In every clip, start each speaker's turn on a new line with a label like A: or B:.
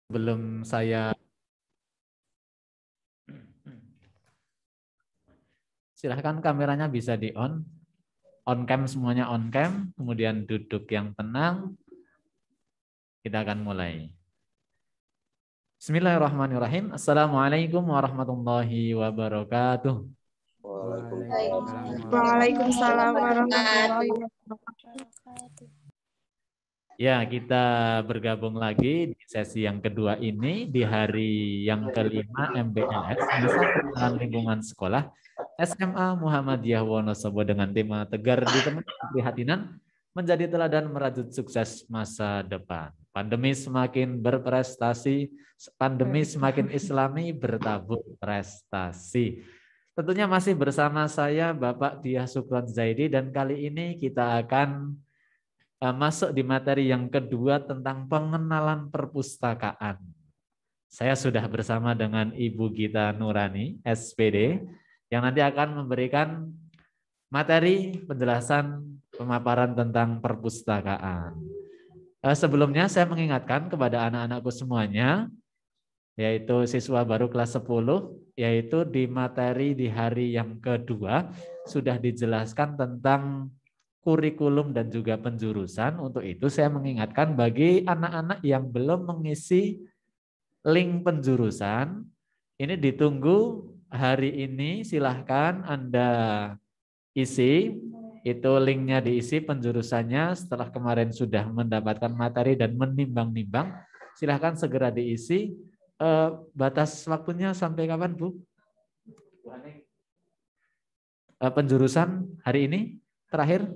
A: Belum saya silahkan kameranya bisa di on cam semuanya on cam, kemudian duduk yang tenang. Kita akan mulai. Bismillahirrahmanirrahim. Assalamualaikum warahmatullahi wabarakatuh.
B: Waalaikumsalam warahmatullahi wabarakatuh.
A: Ya, kita bergabung lagi di sesi yang kedua ini di hari yang kelima MBLS, Masa Pengenalan Lingkungan Sekolah SMA Muhammadiyah Wonosobo dengan tema Tegar di Tengah Keprihatinan menjadi teladan merajut sukses masa depan. Pandemi semakin berprestasi, pandemi semakin islami bertabur prestasi. Tentunya masih bersama saya Bapak Diah Sukron Zaidi dan kali ini kita akan masuk di materi yang kedua tentang pengenalan perpustakaan. Saya sudah bersama dengan Ibu Gita Nurani, SPD, yang nanti akan memberikan materi penjelasan pemaparan tentang perpustakaan. Sebelumnya saya mengingatkan kepada anak-anakku semuanya, yaitu siswa baru kelas 10, yaitu di materi di hari yang kedua sudah dijelaskan tentang kurikulum dan juga penjurusan. Untuk itu saya mengingatkan bagi anak-anak yang belum mengisi link penjurusan, ini ditunggu hari ini, silahkan Anda isi, itu linknya diisi penjurusannya setelah kemarin sudah mendapatkan materi dan menimbang-nimbang, silahkan segera diisi. Batas waktunya sampai kapan, Bu? Penjurusan hari ini terakhir?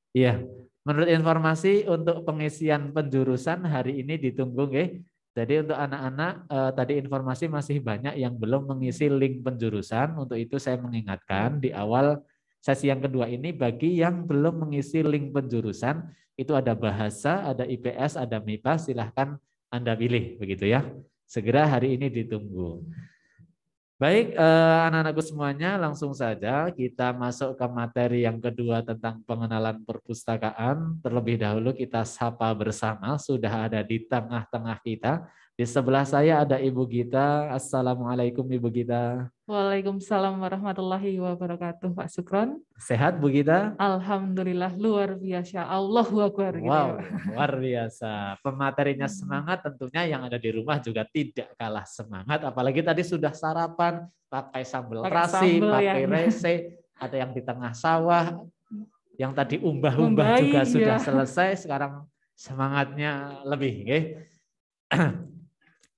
A: Iya, menurut informasi untuk pengisian penjurusan hari ini ditunggu, nggih. Jadi untuk anak-anak tadi informasi masih banyak yang belum mengisi link penjurusan. Untuk itu saya mengingatkan di awal sesi yang kedua ini bagi yang belum mengisi link penjurusan itu ada bahasa, ada IPS, ada MIPA, silahkan Anda pilih begitu ya. Segera hari ini ditunggu. Baik, anak-anakku semuanya, langsung saja kita masuk ke materi yang kedua tentang pengenalan perpustakaan. Terlebih dahulu kita sapa bersama, sudah ada di tengah-tengah kita. Di sebelah saya ada Ibu Gita. Assalamualaikum Ibu Gita.
B: Waalaikumsalam warahmatullahi wabarakatuh, Pak Sukron.
A: Sehat Bu Gita?
B: Alhamdulillah, luar biasa. Allahu Akbar.
A: Wow, luar biasa. Pematerinya semangat, tentunya yang ada di rumah juga tidak kalah semangat. Apalagi tadi sudah sarapan, pakai sambal terasi, pakai rese, ada yang di tengah sawah, yang tadi umbah-umbah juga sudah selesai. Sekarang semangatnya lebih. Okay?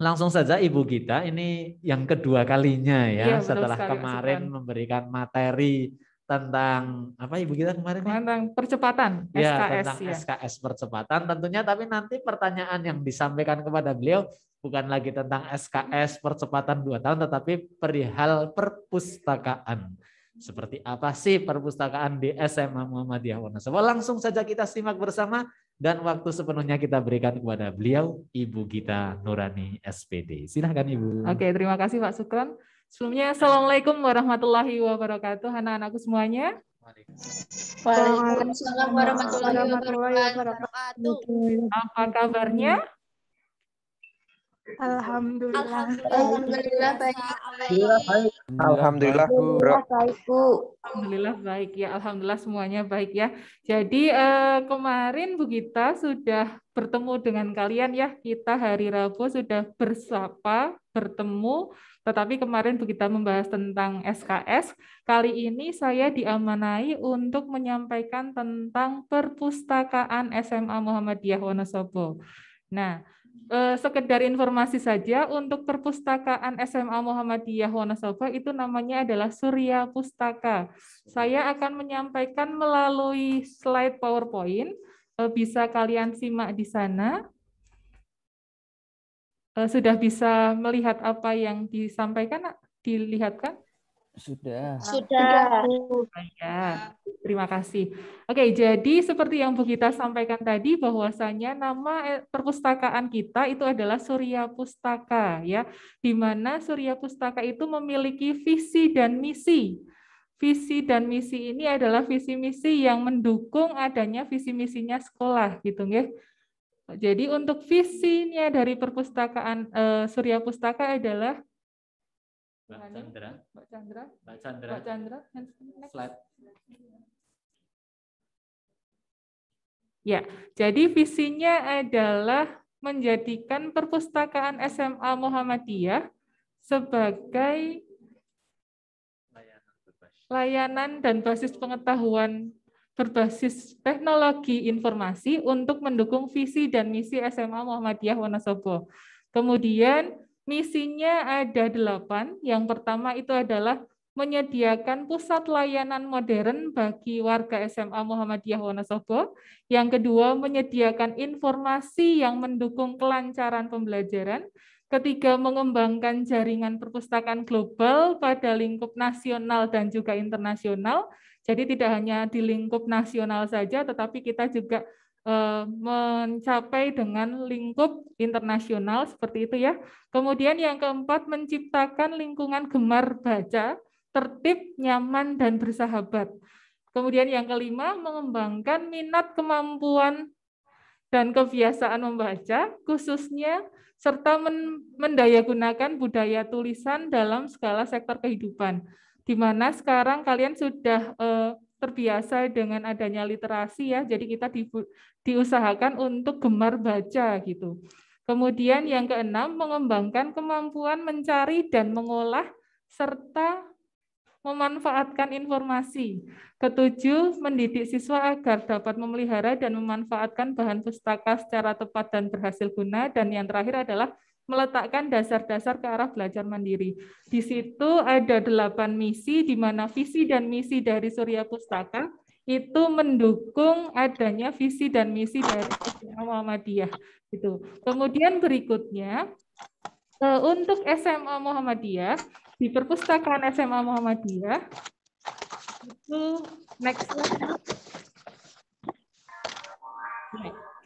A: Langsung saja Ibu Gita, ini yang kedua kalinya ya, setelah kemarin memberikan materi tentang apa Ibu Gita kemarin?
B: Tentang percepatan,
A: ya,
B: SKS.
A: Tentang SKS percepatan tentunya, tapi nanti pertanyaan yang disampaikan kepada beliau bukan lagi tentang SKS percepatan 2 tahun, tetapi perihal perpustakaan. Seperti apa sih perpustakaan di SMA Muhammadiyah Wonosobo? Langsung saja kita simak bersama dan waktu sepenuhnya kita berikan kepada beliau, Ibu Gita Nurani, SPD. Silahkan Ibu.
B: Oke, terima kasih Pak Sukron. Sebelumnya, Assalamualaikum warahmatullahi wabarakatuh, anak-anakku semuanya.
C: Waalaikumsalam warahmatullahi wabarakatuh.
B: Apa kabarnya?
C: Alhamdulillah.
D: Alhamdulillah baik.
C: Alhamdulillah baik, Bu.
B: Alhamdulillah baik ya. Alhamdulillah semuanya baik ya. Jadi kemarin Bu Gita sudah bertemu dengan kalian ya. Kita hari Rabu sudah bersapa, bertemu. Tetapi kemarin Bu Gita membahas tentang SKS. Kali ini saya diamanai untuk menyampaikan tentang perpustakaan SMA Muhammadiyah Wonosobo. Nah, sekedar informasi saja, untuk perpustakaan SMA Muhammadiyah Wonosobo itu namanya adalah Surya Pustaka. Saya akan menyampaikan melalui slide PowerPoint, bisa kalian simak di sana. Sudah bisa melihat apa yang disampaikan, dilihatkan?
C: Sudah.
B: Ya, terima kasih. Oke, jadi seperti yang Bu Gita sampaikan tadi, bahwasanya nama perpustakaan kita itu adalah Surya Pustaka, ya, di mana Surya Pustaka itu memiliki visi dan misi. Visi dan misi ini adalah visi misi yang mendukung adanya visi misinya sekolah, gitu, nggih. Jadi untuk visinya dari perpustakaan Surya Pustaka adalah
A: Mbak Chandra.
B: Mbak Chandra.
A: Mbak Chandra.
B: Mbak Chandra.
A: Slide.
B: Ya, jadi visinya adalah menjadikan perpustakaan SMA Muhammadiyah sebagai layanan dan basis pengetahuan berbasis teknologi informasi untuk mendukung visi dan misi SMA Muhammadiyah Wonosobo. Kemudian misinya ada 8. Yang pertama itu adalah menyediakan pusat layanan modern bagi warga SMA Muhammadiyah Wonosobo. Yang kedua, menyediakan informasi yang mendukung kelancaran pembelajaran. Ketiga, mengembangkan jaringan perpustakaan global pada lingkup nasional dan juga internasional. Jadi tidak hanya di lingkup nasional saja, tetapi kita juga mencapai dengan lingkup internasional seperti itu ya. Kemudian yang keempat, menciptakan lingkungan gemar baca, tertib, nyaman, dan bersahabat. Kemudian yang kelima, mengembangkan minat, kemampuan, dan kebiasaan membaca, khususnya serta mendayagunakan budaya tulisan dalam segala sektor kehidupan. Di mana sekarang kalian sudah terbiasa dengan adanya literasi ya, jadi kita diusahakan untuk gemar baca gitu. Kemudian yang keenam, mengembangkan kemampuan mencari dan mengolah serta memanfaatkan informasi. Ketujuh, mendidik siswa agar dapat memelihara dan memanfaatkan bahan pustaka secara tepat dan berhasil guna. Dan yang terakhir adalah meletakkan dasar-dasar ke arah belajar mandiri. Di situ ada 8 misi, di mana visi dan misi dari Surya Pustaka itu mendukung adanya visi dan misi dari SMA Muhammadiyah. Gitu. Kemudian berikutnya, untuk SMA Muhammadiyah, di perpustakaan SMA Muhammadiyah, itu next slide.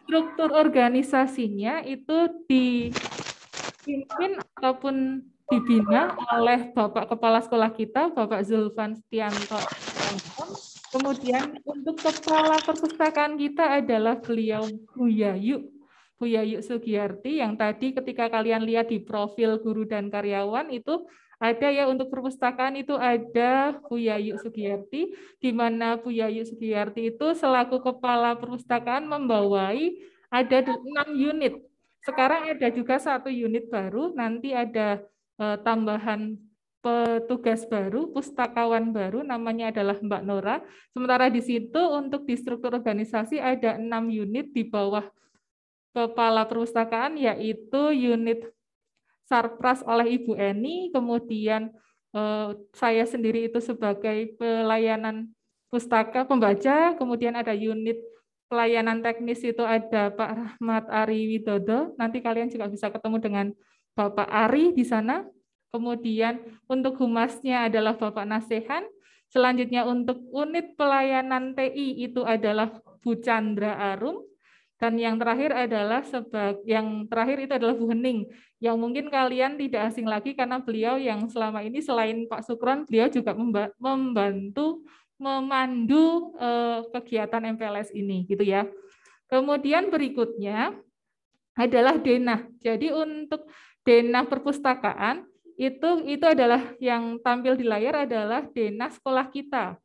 B: Struktur organisasinya itu dipimpin ataupun dibina oleh Bapak Kepala Sekolah kita, Bapak Zulfan Setianto. Kemudian untuk Kepala Perpustakaan kita adalah beliau Bu Yayu Sugiyarti, yang tadi ketika kalian lihat di profil guru dan karyawan itu ada ya, untuk perpustakaan itu ada Bu Yayu Sugiyarti, di mana Bu Yayu Sugiyarti itu selaku kepala perpustakaan membawai ada 6 unit. Sekarang ada juga 1 unit baru, nanti ada tambahan petugas baru, pustakawan baru, namanya adalah Mbak Nora. Sementara di situ untuk di struktur organisasi ada 6 unit di bawah kepala perpustakaan, yaitu unit Sarpras oleh Ibu Eni, kemudian saya sendiri itu sebagai pelayanan pustaka pembaca, kemudian ada unit pelayanan teknis itu ada Pak Rahmat Ari Widodo, nanti kalian juga bisa ketemu dengan Bapak Ari di sana. Kemudian untuk humasnya adalah Bapak Nasehan. Selanjutnya untuk unit pelayanan TI itu adalah Bu Chandra Arum. Dan yang terakhir adalah itu adalah Bu Hening, yang mungkin kalian tidak asing lagi karena beliau yang selama ini selain Pak Sukron, beliau juga membantu memandu kegiatan MPLS ini, gitu ya. Kemudian berikutnya adalah denah. Jadi untuk denah perpustakaan itu adalah yang tampil di layar adalah denah sekolah kita.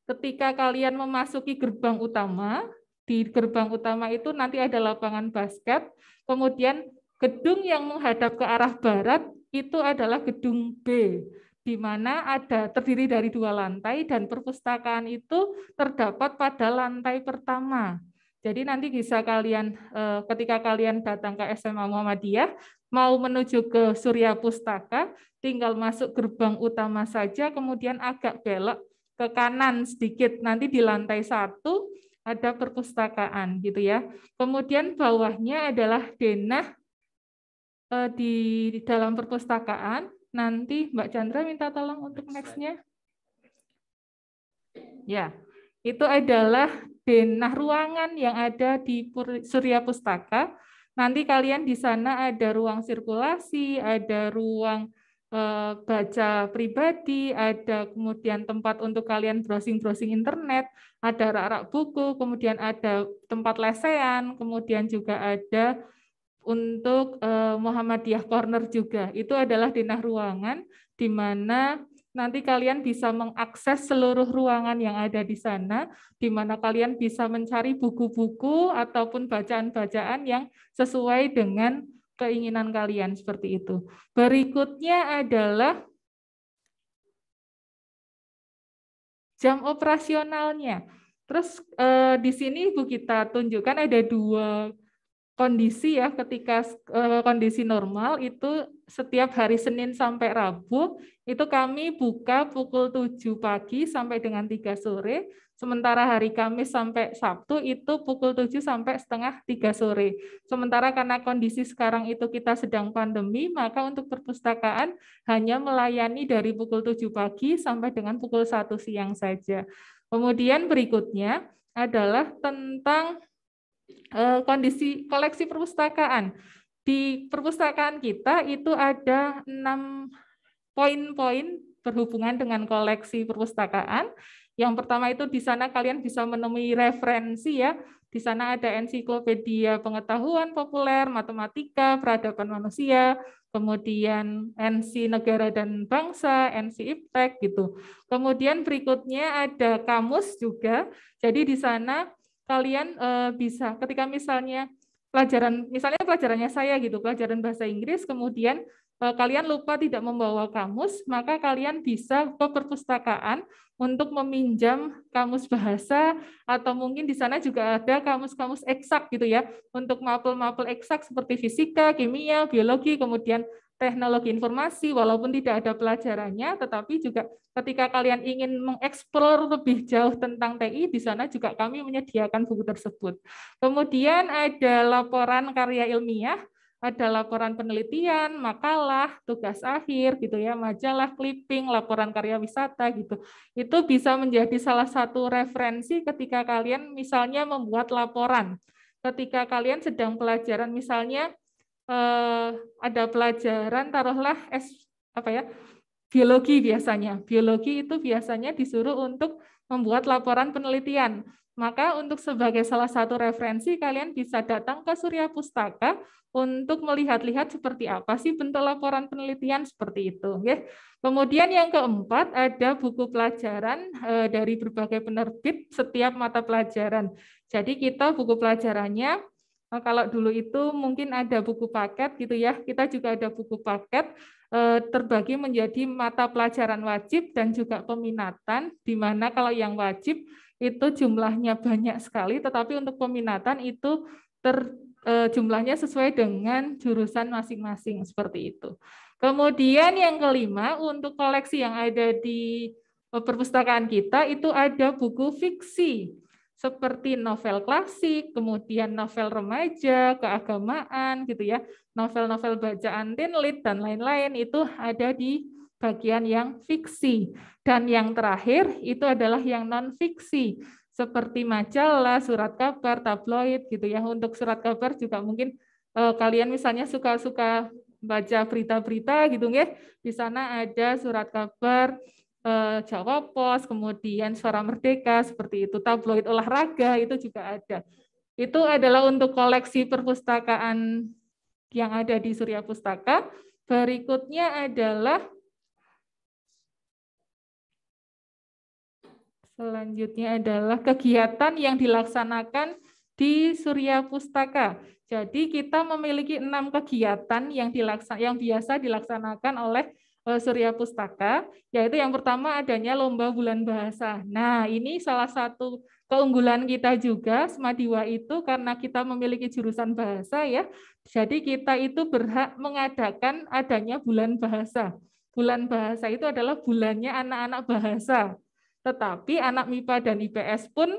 B: Ketika kalian memasuki gerbang utama, di gerbang utama itu nanti ada lapangan basket, kemudian gedung yang menghadap ke arah barat itu adalah gedung B, di mana terdiri dari 2 lantai dan perpustakaan itu terdapat pada lantai pertama. Jadi nanti bisa kalian, ketika kalian datang ke SMA Muhammadiyah, mau menuju ke Surya Pustaka, tinggal masuk gerbang utama saja, kemudian agak belok ke kanan sedikit, nanti di lantai 1, ada perpustakaan gitu ya. Kemudian bawahnya adalah denah di dalam perpustakaan. Nanti Mbak Chandra minta tolong untuk next-nya. Ya, itu adalah denah ruangan yang ada di Surya Pustaka. Nanti kalian di sana ada ruang sirkulasi, ada ruang baca pribadi, ada kemudian tempat untuk kalian browsing-browsing internet, ada rak-rak buku, kemudian ada tempat lesehan, kemudian juga ada untuk Muhammadiyah Corner juga. Itu adalah denah ruangan di mana nanti kalian bisa mengakses seluruh ruangan yang ada di sana, di mana kalian bisa mencari buku-buku ataupun bacaan-bacaan yang sesuai dengan keinginan kalian seperti itu. Berikutnya adalah jam operasionalnya. Terus di sini Ibu kita tunjukkan ada 2 kondisi ya, ketika kondisi normal itu setiap hari Senin sampai Rabu itu kami buka pukul 7 pagi sampai dengan 3 sore. Sementara hari Kamis sampai Sabtu itu pukul 7 sampai setengah 3 sore. Sementara karena kondisi sekarang itu kita sedang pandemi, maka untuk perpustakaan hanya melayani dari pukul 7 pagi sampai dengan pukul 1 siang saja. Kemudian berikutnya adalah tentang kondisi koleksi perpustakaan. Di perpustakaan kita itu ada 6 poin-poin berhubungan dengan koleksi perpustakaan. Yang pertama itu di sana kalian bisa menemui referensi ya. Di sana ada ensiklopedia pengetahuan populer, matematika, peradaban manusia, kemudian NC negara dan bangsa, NC iptek gitu. Kemudian berikutnya ada kamus juga. Jadi di sana kalian bisa ketika misalnya pelajarannya saya gitu, pelajaran bahasa Inggris, kemudian kalian lupa tidak membawa kamus, maka kalian bisa ke perpustakaan untuk meminjam kamus bahasa, atau mungkin di sana juga ada kamus-kamus eksak gitu ya, untuk mapel-mapel eksak seperti fisika, kimia, biologi, kemudian teknologi informasi, walaupun tidak ada pelajarannya, tetapi juga ketika kalian ingin mengeksplor lebih jauh tentang TI, di sana juga kami menyediakan buku tersebut. Kemudian ada laporan karya ilmiah, ada laporan penelitian, makalah, tugas akhir gitu ya, majalah, clipping, laporan karya wisata gitu. Itu bisa menjadi salah satu referensi ketika kalian misalnya membuat laporan. Ketika kalian sedang pelajaran misalnya ada pelajaran taruhlah biologi biasanya. Biologi itu biasanya disuruh untuk membuat laporan penelitian. Maka untuk sebagai salah satu referensi kalian bisa datang ke Surya Pustaka untuk melihat-lihat seperti apa sih bentuk laporan penelitian seperti itu. Kemudian yang keempat ada buku pelajaran dari berbagai penerbit setiap mata pelajaran. Jadi kita buku pelajarannya kalau dulu itu mungkin ada buku paket gitu ya, kita juga ada buku paket terbagi menjadi mata pelajaran wajib dan juga peminatan, di mana kalau yang wajib itu jumlahnya banyak sekali, tetapi untuk peminatan itu jumlahnya sesuai dengan jurusan masing-masing seperti itu. Kemudian yang kelima, untuk koleksi yang ada di perpustakaan kita itu ada buku fiksi seperti novel klasik, kemudian novel remaja, keagamaan gitu ya, novel-novel bacaan teen lit dan lain-lain itu ada di bagian yang fiksi. Dan yang terakhir itu adalah yang non-fiksi, seperti majalah, surat kabar, tabloid gitu ya. Untuk surat kabar juga mungkin kalian misalnya suka-suka baca berita-berita gitu ya. Di sana ada surat kabar Jawa Pos, kemudian Suara Merdeka seperti itu, tabloid olahraga itu juga ada. Itu adalah untuk koleksi perpustakaan yang ada di Surya Pustaka. Berikutnya adalah selanjutnya adalah kegiatan yang dilaksanakan di Surya Pustaka. Jadi kita memiliki 6 kegiatan yang biasa dilaksanakan oleh Surya Pustaka, yaitu yang pertama adanya lomba bulan bahasa. Nah, ini salah satu keunggulan kita juga Smadiwa itu karena kita memiliki jurusan bahasa ya. Jadi kita itu berhak mengadakan adanya bulan bahasa. Bulan bahasa itu adalah bulannya anak-anak bahasa. Tetapi anak MIPA dan IPS pun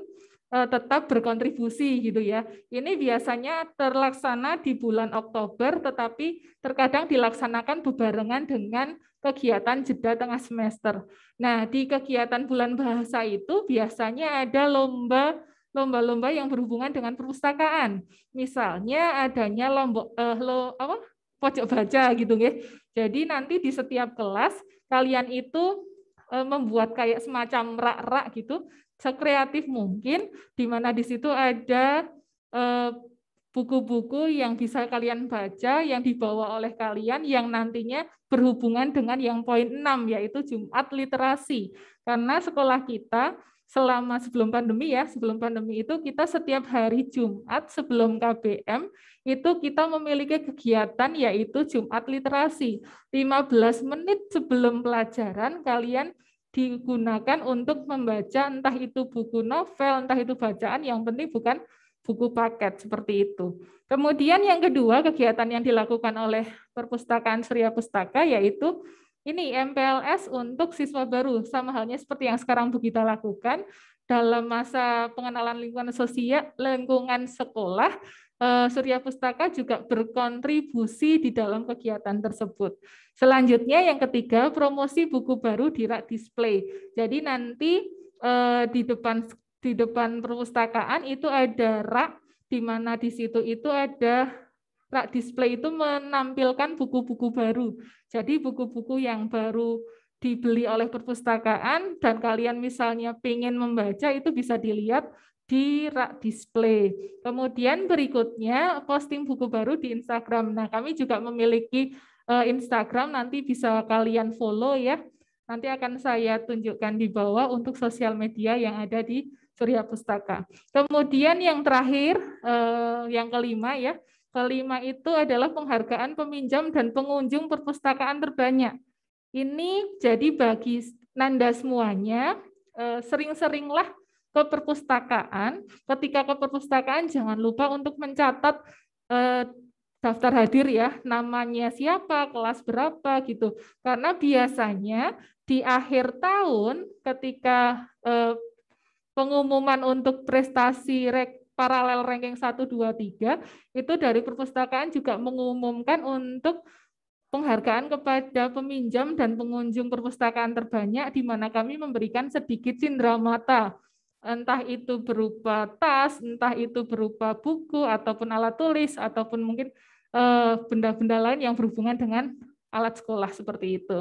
B: tetap berkontribusi gitu ya. Ini biasanya terlaksana di bulan Oktober, tetapi terkadang dilaksanakan bebarengan dengan kegiatan jeda tengah semester. Nah, di kegiatan bulan bahasa itu biasanya ada lomba-lomba yang berhubungan dengan perpustakaan. Misalnya adanya pojok baca gitu ya. Jadi nanti di setiap kelas kalian itu membuat kayak semacam rak-rak gitu, sekreatif mungkin, di mana di situ ada buku-buku yang bisa kalian baca, yang dibawa oleh kalian, yang nantinya berhubungan dengan yang poin 6, yaitu Jumat Literasi. Karena sekolah kita selama sebelum pandemi itu kita setiap hari Jumat sebelum KBM itu kita memiliki kegiatan yaitu Jumat Literasi. 15 menit sebelum pelajaran kalian digunakan untuk membaca entah itu buku novel, entah itu bacaan, yang penting bukan buku paket seperti itu. Kemudian yang kedua, kegiatan yang dilakukan oleh Perpustakaan Surya Pustaka yaitu ini MPLS untuk siswa baru, sama halnya seperti yang sekarang Bu Gita lakukan dalam masa pengenalan lingkungan sosial, lingkungan sekolah. Surya Pustaka juga berkontribusi di dalam kegiatan tersebut. Selanjutnya yang ketiga, promosi buku baru di rak display. Jadi nanti di depan perpustakaan itu ada rak, di mana di situ itu ada rak display itu menampilkan buku-buku baru. Jadi buku-buku yang baru dibeli oleh perpustakaan dan kalian misalnya ingin membaca itu bisa dilihat di rak display. Kemudian berikutnya posting buku baru di Instagram. Nah, kami juga memiliki Instagram, nanti bisa kalian follow ya. Nanti akan saya tunjukkan di bawah untuk sosial media yang ada di Surya Pustaka. Kemudian yang terakhir, yang kelima ya. Kelima itu adalah penghargaan peminjam dan pengunjung perpustakaan terbanyak. Ini jadi bagi Nanda semuanya, sering-seringlah ke perpustakaan. Ketika ke perpustakaan jangan lupa untuk mencatat daftar hadir ya, namanya siapa, kelas berapa gitu. Karena biasanya di akhir tahun ketika pengumuman untuk prestasi paralel ranking 1, 2, 3, itu dari perpustakaan juga mengumumkan untuk penghargaan kepada peminjam dan pengunjung perpustakaan terbanyak, di mana kami memberikan sedikit cindramata, entah itu berupa tas, entah itu berupa buku, ataupun alat tulis, ataupun mungkin benda-benda lain yang berhubungan dengan alat sekolah seperti itu.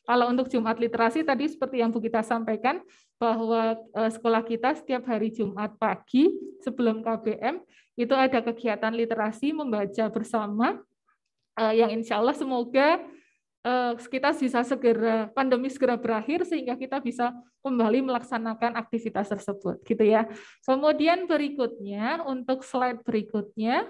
B: Kalau untuk Jumat Literasi tadi seperti yang Bu Gita sampaikan, bahwa sekolah kita setiap hari Jumat pagi sebelum KBM itu ada kegiatan literasi membaca bersama, yang insya Allah semoga kita bisa segera, pandemi segera berakhir sehingga kita bisa kembali melaksanakan aktivitas tersebut, gitu ya. Kemudian berikutnya, untuk slide berikutnya,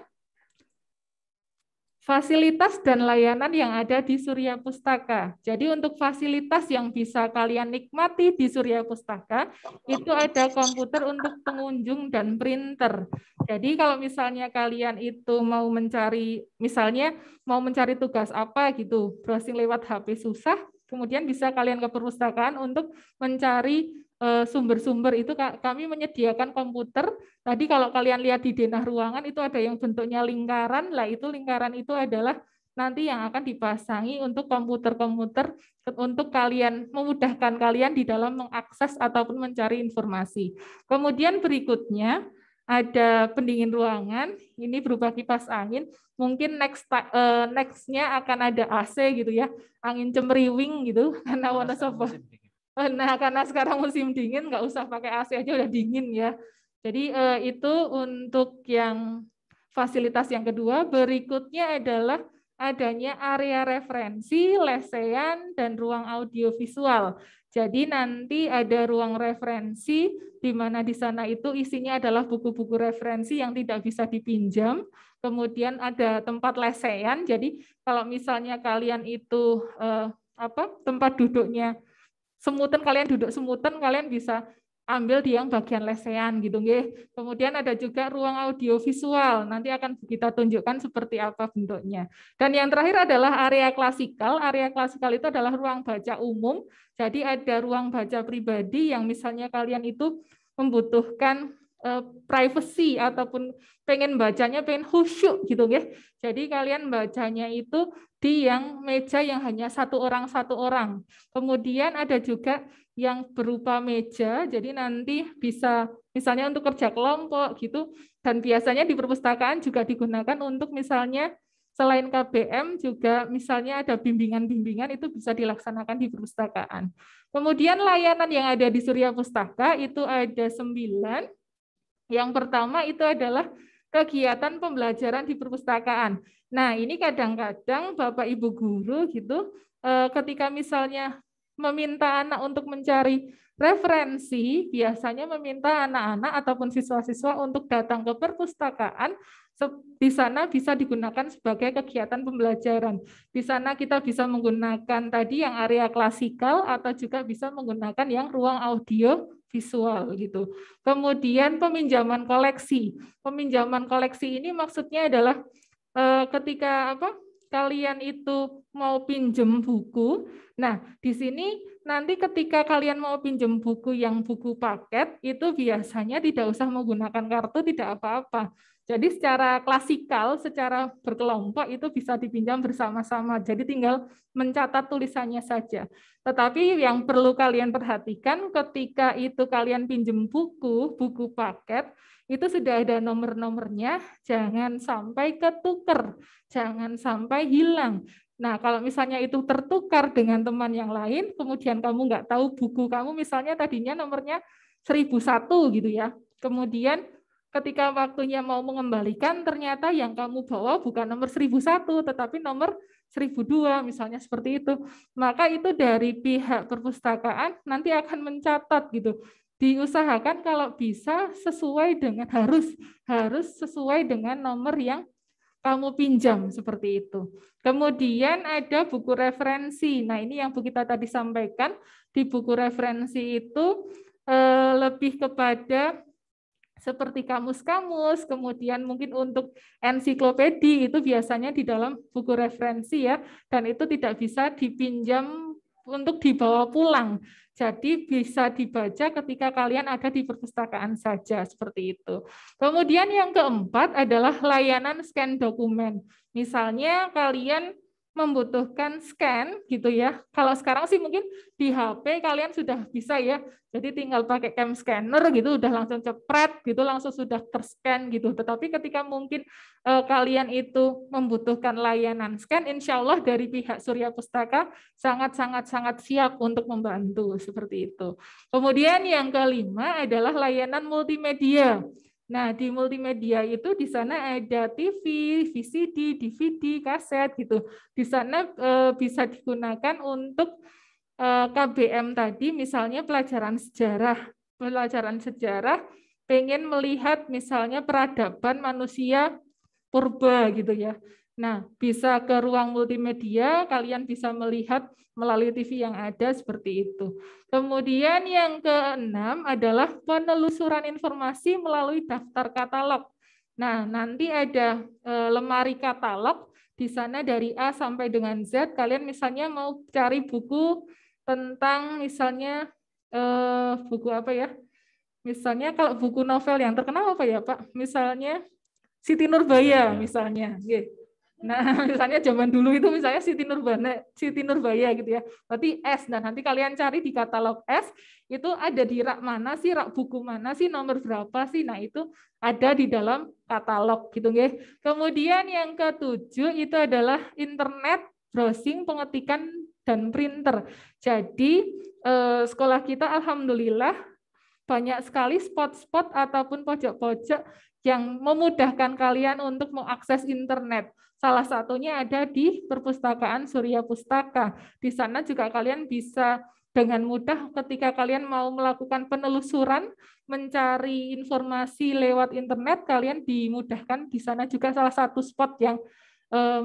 B: fasilitas dan layanan yang ada di Surya Pustaka. Jadi untuk fasilitas yang bisa kalian nikmati di Surya Pustaka, itu ada komputer untuk pengunjung dan printer. Jadi kalau misalnya kalian itu mau mencari, misalnya mau mencari tugas apa gitu, browsing lewat HP susah, kemudian bisa kalian ke perpustakaan untuk mencari sumber-sumber itu. Kami menyediakan komputer. Tadi kalau kalian lihat di denah ruangan itu ada yang bentuknya lingkaran, lah itu lingkaran itu adalah nanti yang akan dipasangi untuk komputer-komputer untuk kalian, memudahkan kalian di dalam mengakses ataupun mencari informasi. Kemudian berikutnya ada pendingin ruangan, ini berupa kipas angin. Mungkin next-nya akan ada AC gitu ya, angin cemeriwing gitu, karena Wonosobo. Nah, karena sekarang musim dingin, nggak usah pakai AC aja udah dingin ya. Jadi itu untuk yang fasilitas yang kedua. Berikutnya adalah adanya area referensi, lesehan, dan ruang audiovisual. Jadi nanti ada ruang referensi, di mana di sana itu isinya adalah buku-buku referensi yang tidak bisa dipinjam. Kemudian ada tempat lesehan. Jadi kalau misalnya kalian itu tempat duduknya semutan, kalian duduk semutan, kalian bisa ambil di yang bagian lesehan gitu nggih. Kemudian ada juga ruang audiovisual, nanti akan kita tunjukkan seperti apa bentuknya. Dan yang terakhir adalah area klasikal. Area klasikal itu adalah ruang baca umum. Jadi ada ruang baca pribadi yang misalnya kalian itu membutuhkan privacy ataupun pengen bacanya pengen khusyuk gitu nggih. Jadi kalian bacanya itu di yang meja yang hanya satu orang. Kemudian ada juga yang berupa meja, jadi nanti bisa misalnya untuk kerja kelompok gitu, dan biasanya di perpustakaan juga digunakan untuk misalnya Selain KBM juga misalnya ada bimbingan-bimbingan itu bisa dilaksanakan di perpustakaan. Kemudian layanan yang ada di Surya Pustaka itu ada 9. Yang pertama itu adalah kegiatan pembelajaran di perpustakaan. Nah, ini kadang-kadang Bapak Ibu guru gitu ketika misalnya meminta anak untuk mencari referensi, biasanya meminta anak-anak ataupun siswa-siswa untuk datang ke perpustakaan. Di sana bisa digunakan sebagai kegiatan pembelajaran. Di sana kita bisa menggunakan tadi yang area klasikal atau juga bisa menggunakan yang ruang audio visual gitu. Kemudian peminjaman koleksi. Peminjaman koleksi ini maksudnya adalah ketika kalian itu mau pinjem buku. Nah, di sini nanti ketika kalian mau pinjem buku yang buku paket, itu biasanya tidak usah menggunakan kartu, tidak apa-apa. Jadi secara klasikal, secara berkelompok itu bisa dipinjam bersama-sama. Jadi tinggal mencatat tulisannya saja. Tetapi yang perlu kalian perhatikan ketika itu kalian pinjem buku paket, itu sudah ada nomor-nomornya, jangan sampai ketuker, jangan sampai hilang. Nah, kalau misalnya itu tertukar dengan teman yang lain, kemudian kamu nggak tahu buku kamu misalnya tadinya nomornya 1001 gitu ya. Kemudian ketika waktunya mau mengembalikan, ternyata yang kamu bawa bukan nomor 1001, tetapi nomor 1002, misalnya seperti itu. Maka itu dari pihak perpustakaan nanti akan mencatat gitu. Diusahakan kalau bisa sesuai dengan harus sesuai dengan nomor yang kamu pinjam seperti itu. Kemudian ada buku referensi. Nah, ini yang Bu Gita tadi sampaikan, di buku referensi itu lebih kepada seperti kamus-kamus, kemudian mungkin untuk ensiklopedi itu biasanya di dalam buku referensi ya, dan itu tidak bisa dipinjam untuk dibawa pulang. Jadi bisa dibaca ketika kalian ada di perpustakaan saja, seperti itu. Kemudian yang keempat adalah layanan scan dokumen. Misalnya kalian membutuhkan scan gitu ya. Kalau sekarang sih mungkin di HP kalian sudah bisa ya. Jadi tinggal pakai cam scanner gitu udah langsung cepret gitu langsung sudah terscan gitu. Tetapi ketika mungkin kalian itu membutuhkan layanan scan, insya Allah dari pihak Surya Pustaka sangat siap untuk membantu seperti itu. Kemudian yang kelima adalah layanan multimedia. Nah, di multimedia itu di sana ada TV, VCD, DVD, kaset gitu. Di sana bisa digunakan untuk KBM tadi, misalnya pelajaran sejarah, pengen melihat misalnya peradaban manusia purba gitu ya. Nah, bisa ke ruang multimedia, kalian bisa melihat melalui TV yang ada seperti itu. Kemudian yang keenam adalah penelusuran informasi melalui daftar katalog. Nah, nanti ada lemari katalog, di sana dari A sampai dengan Z, kalian misalnya mau cari buku tentang misalnya buku apa ya? Misalnya kalau buku novel yang terkenal apa ya Pak? Misalnya Siti Nurbaya misalnya. Nah, misalnya zaman dulu itu misalnya Siti Nurbaya gitu ya. Berarti S, dan nanti kalian cari di katalog S, itu ada di rak mana sih, rak buku mana sih, nomor berapa sih. Nah, itu ada di dalam katalog gitu nggih. Kemudian yang ketujuh itu adalah internet, browsing, pengetikan dan printer. Jadi sekolah kita alhamdulillah banyak sekali spot-spot ataupun pojok-pojok yang memudahkan kalian untuk mengakses internet. Salah satunya ada di perpustakaan Surya Pustaka. Di sana juga kalian bisa dengan mudah ketika kalian mau melakukan penelusuran, mencari informasi lewat internet, kalian dimudahkan. Di sana juga salah satu spot yang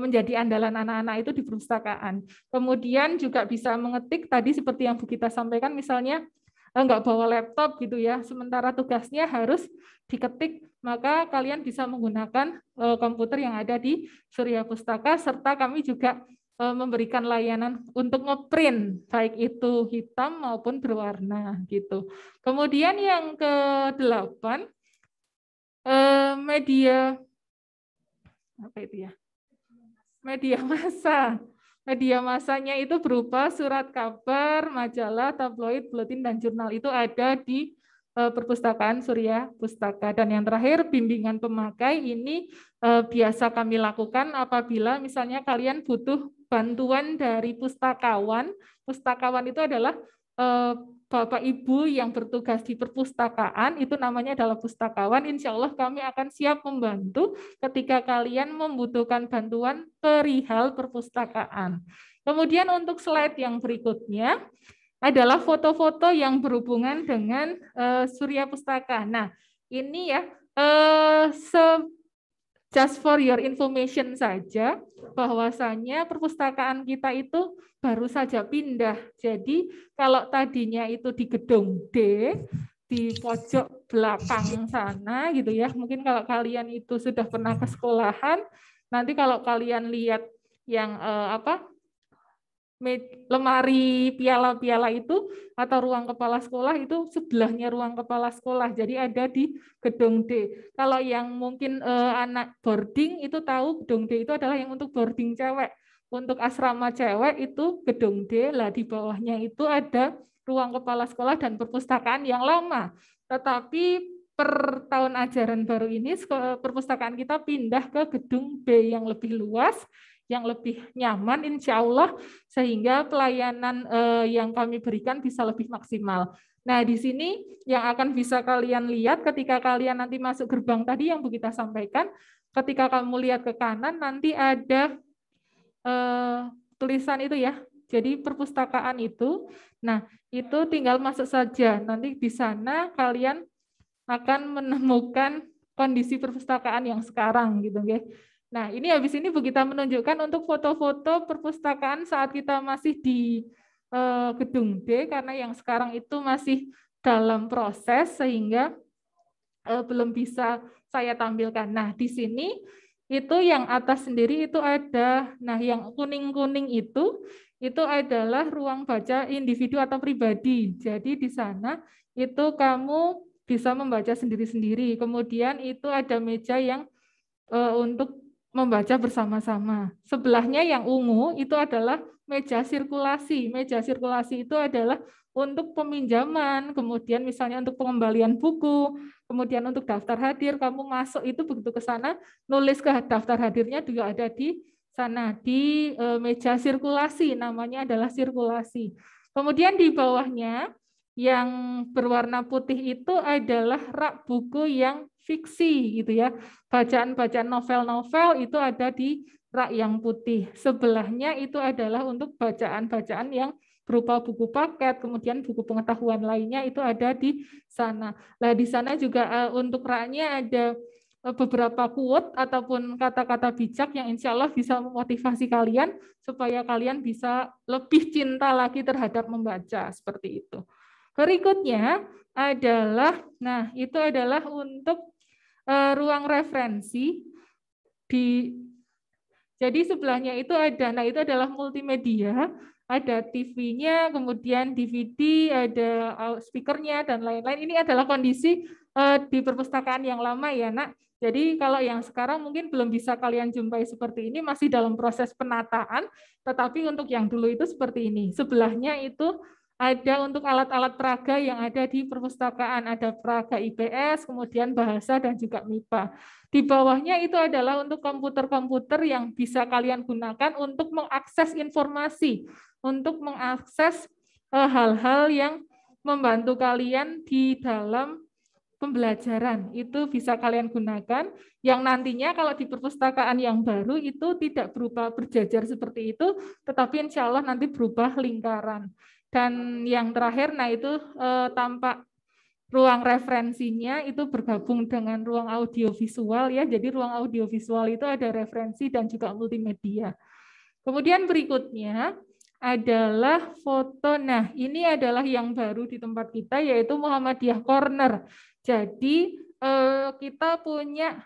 B: menjadi andalan anak-anak itu di perpustakaan. Kemudian juga bisa mengetik tadi seperti yang Bu Gita sampaikan, misalnya nggak bawa laptop gitu ya, sementara tugasnya harus diketik, maka kalian bisa menggunakan komputer yang ada di Surya Pustaka, serta kami juga memberikan layanan untuk ngeprint, baik itu hitam maupun berwarna gitu. Kemudian yang ke-8, media apa itu ya? Media massa. Media massanya itu berupa surat kabar, majalah, tabloid, buletin, dan jurnal. Itu ada di perpustakaan Surya Pustaka. Dan yang terakhir, bimbingan pemakai ini biasa kami lakukan apabila misalnya kalian butuh bantuan dari pustakawan. Pustakawan itu adalah Bapak Ibu yang bertugas di perpustakaan, itu namanya adalah pustakawan. Insya Allah kami akan siap membantu ketika kalian membutuhkan bantuan perihal perpustakaan. Kemudian untuk slide yang berikutnya adalah foto-foto yang berhubungan dengan Surya Pustaka. Nah, ini ya just for your information saja, bahwasanya perpustakaan kita itu baru saja pindah. Jadi kalau tadinya itu di gedung D, di pojok belakang sana gitu ya, mungkin kalau kalian itu sudah pernah ke sekolahan, nanti kalau kalian lihat yang lemari piala-piala itu atau ruang kepala sekolah itu sebelahnya ruang kepala sekolah. Jadi ada di gedung D. Kalau yang mungkin anak boarding itu tahu gedung D itu adalah yang untuk boarding cewek. Untuk asrama cewek itu gedung D, lah di bawahnya itu ada ruang kepala sekolah dan perpustakaan yang lama. Tetapi per tahun ajaran baru ini perpustakaan kita pindah ke gedung B yang lebih luas, yang lebih nyaman insya Allah, sehingga pelayanan yang kami berikan bisa lebih maksimal. Nah, di sini yang akan bisa kalian lihat ketika kalian nanti masuk gerbang tadi yang Bu Gita sampaikan, ketika kamu lihat ke kanan nanti ada tulisan itu ya, jadi perpustakaan itu, nah itu tinggal masuk saja, nanti di sana kalian akan menemukan kondisi perpustakaan yang sekarang gitu ya. Nah, ini habis ini Bu Gita menunjukkan untuk foto-foto perpustakaan saat kita masih di gedung D, karena yang sekarang itu masih dalam proses sehingga belum bisa saya tampilkan. Nah, di sini itu yang atas sendiri itu ada, nah yang kuning-kuning itu adalah ruang baca individu atau pribadi. Jadi di sana itu kamu bisa membaca sendiri-sendiri. Kemudian itu ada meja yang untuk membaca bersama-sama. Sebelahnya yang ungu itu adalah meja sirkulasi. Meja sirkulasi itu adalah untuk peminjaman, kemudian misalnya untuk pengembalian buku, kemudian untuk daftar hadir, kamu masuk itu begitu ke sana, nulis ke daftar hadirnya juga ada di sana, di meja sirkulasi, namanya adalah sirkulasi. Kemudian di bawahnya, yang berwarna putih itu adalah rak buku yang fiksi gitu ya. Bacaan-bacaan novel-novel itu ada di rak yang putih. Sebelahnya itu adalah untuk bacaan-bacaan yang berupa buku paket, kemudian buku pengetahuan lainnya itu ada di sana. Nah, di sana juga untuk raknya ada beberapa quote ataupun kata-kata bijak yang insya Allah bisa memotivasi kalian supaya kalian bisa lebih cinta lagi terhadap membaca, seperti itu. Berikutnya adalah, nah itu adalah untuk ruang referensi. Jadi sebelahnya itu ada, nah itu adalah multimedia, ada TV-nya, kemudian DVD, ada speakernya, dan lain-lain. Ini adalah kondisi di perpustakaan yang lama ya nak. Jadi kalau yang sekarang mungkin belum bisa kalian jumpai seperti ini, masih dalam proses penataan, tetapi untuk yang dulu itu seperti ini. Sebelahnya itu ada untuk alat-alat peraga yang ada di perpustakaan, ada peraga IPS, kemudian bahasa, dan juga MIPA. Di bawahnya itu adalah untuk komputer-komputer yang bisa kalian gunakan untuk mengakses informasi, untuk mengakses hal-hal yang membantu kalian di dalam pembelajaran. Itu bisa kalian gunakan, yang nantinya kalau di perpustakaan yang baru itu tidak berupa berjajar seperti itu, tetapi insya Allah nanti berubah lingkaran. Dan yang terakhir, nah itu tampak ruang referensinya itu bergabung dengan ruang audiovisual ya. Jadi ruang audiovisual itu ada referensi dan juga multimedia. Kemudian berikutnya adalah foto. Nah, ini adalah yang baru di tempat kita yaitu Muhammadiyah Corner. Jadi kita punya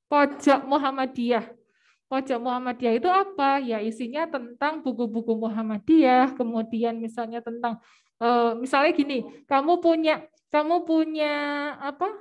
B: pojok Muhammadiyah. Pojok Muhammadiyah itu apa? Ya isinya tentang buku-buku Muhammadiyah, kemudian misalnya tentang misalnya gini, kamu punya apa?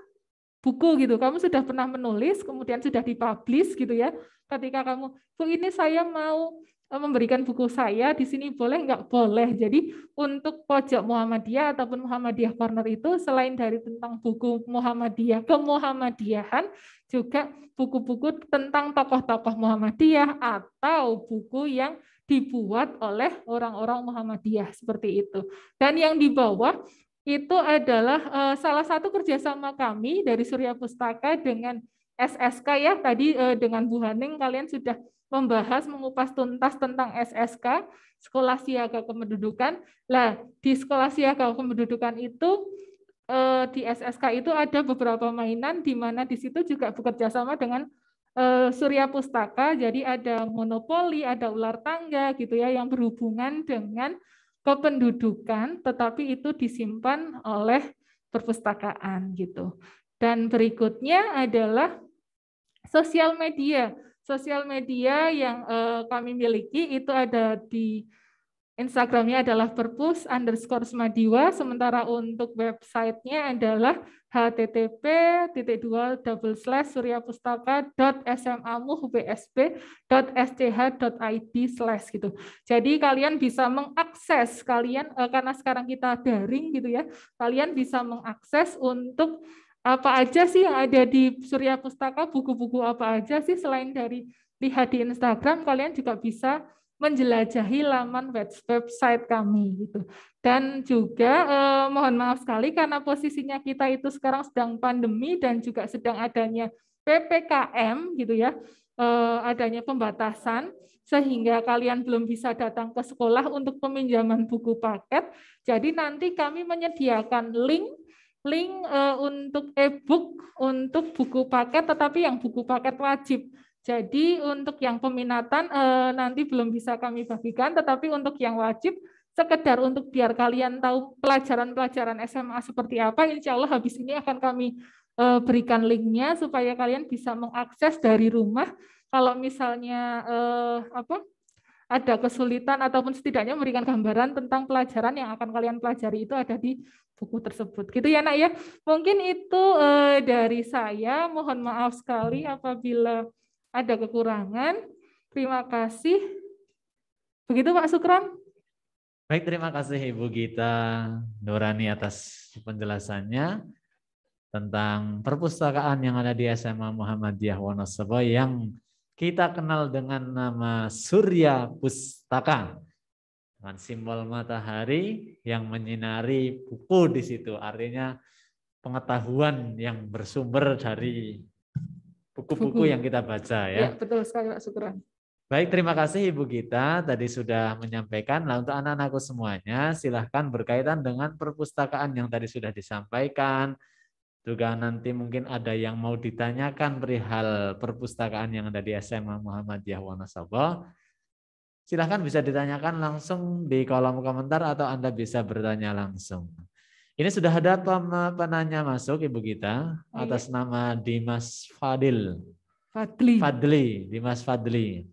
B: Buku gitu. Kamu sudah pernah menulis, kemudian sudah dipublish gitu ya. Ketika kamu, "Bu, ini saya mau memberikan buku saya di sini boleh nggak? Boleh. Jadi untuk pojok Muhammadiyah ataupun Muhammadiyah Corner itu selain dari tentang buku Muhammadiyah kemuhammadiyahan, juga buku-buku tentang tokoh-tokoh Muhammadiyah atau buku yang dibuat oleh orang-orang Muhammadiyah seperti itu. Dan yang di bawah itu adalah salah satu kerjasama kami dari Surya Pustaka dengan SSK ya. Tadi dengan Bu Haning kalian sudah membahas mengupas tuntas tentang SSK, Sekolah Siaga Kependudukan. Nah, di Sekolah Siaga Kependudukan itu di SSK itu ada beberapa mainan di mana di situ juga bekerja sama dengan Surya Pustaka. Jadi ada monopoli, ada ular tangga gitu ya yang berhubungan dengan kependudukan, tetapi itu disimpan oleh perpustakaan gitu. Dan berikutnya adalah sosial media. Sosial media yang kami miliki itu ada di Instagramnya adalah perpus_smadiwa, sementara untuk websitenya adalah http://suryapustaka.smamuhbsp.sch.id/ gitu. Jadi kalian bisa mengakses karena sekarang kita daring gitu ya. Kalian bisa mengakses untuk apa aja sih yang ada di Surya Pustaka, buku-buku apa aja sih selain dari lihat di Instagram, kalian juga bisa menjelajahi laman website kami gitu. Dan juga mohon maaf sekali karena posisinya kita itu sekarang sedang pandemi dan juga sedang adanya PPKM gitu ya, adanya pembatasan sehingga kalian belum bisa datang ke sekolah untuk peminjaman buku paket. Jadi nanti kami menyediakan link untuk e-book untuk buku paket, tetapi yang buku paket wajib. Jadi untuk yang peminatan nanti belum bisa kami bagikan, tetapi untuk yang wajib sekedar untuk biar kalian tahu pelajaran-pelajaran SMA seperti apa, insya Allah habis ini akan kami berikan linknya supaya kalian bisa mengakses dari rumah. Kalau misalnya ada kesulitan ataupun setidaknya memberikan gambaran tentang pelajaran yang akan kalian pelajari itu ada di buku tersebut. Gitu ya Nak ya. Mungkin itu dari saya. Mohon maaf sekali apabila ada kekurangan. Terima kasih. Begitu Pak Sukron.
A: Baik, terima kasih Ibu Gita Nurani atas penjelasannya tentang perpustakaan yang ada di SMA Muhammadiyah Wonosobo yang kita kenal dengan nama Surya Pustaka. Dengan simbol matahari yang menyinari buku di situ. Artinya pengetahuan yang bersumber dari buku-buku yang kita baca ya.
B: Ya, betul sekali Pak Sukron.
A: Baik, terima kasih Ibu Gita. Tadi sudah menyampaikan. Nah, untuk anak-anakku semuanya, silahkan berkaitan dengan perpustakaan yang tadi sudah disampaikan. Juga nanti mungkin ada yang mau ditanyakan perihal perpustakaan yang ada di SMA Muhammadiyah Wonosobo. Silahkan bisa ditanyakan langsung di kolom komentar atau Anda bisa bertanya langsung. Ini sudah ada penanya masuk Ibu Gita atas nama Dimas Fadli, Dimas Fadli.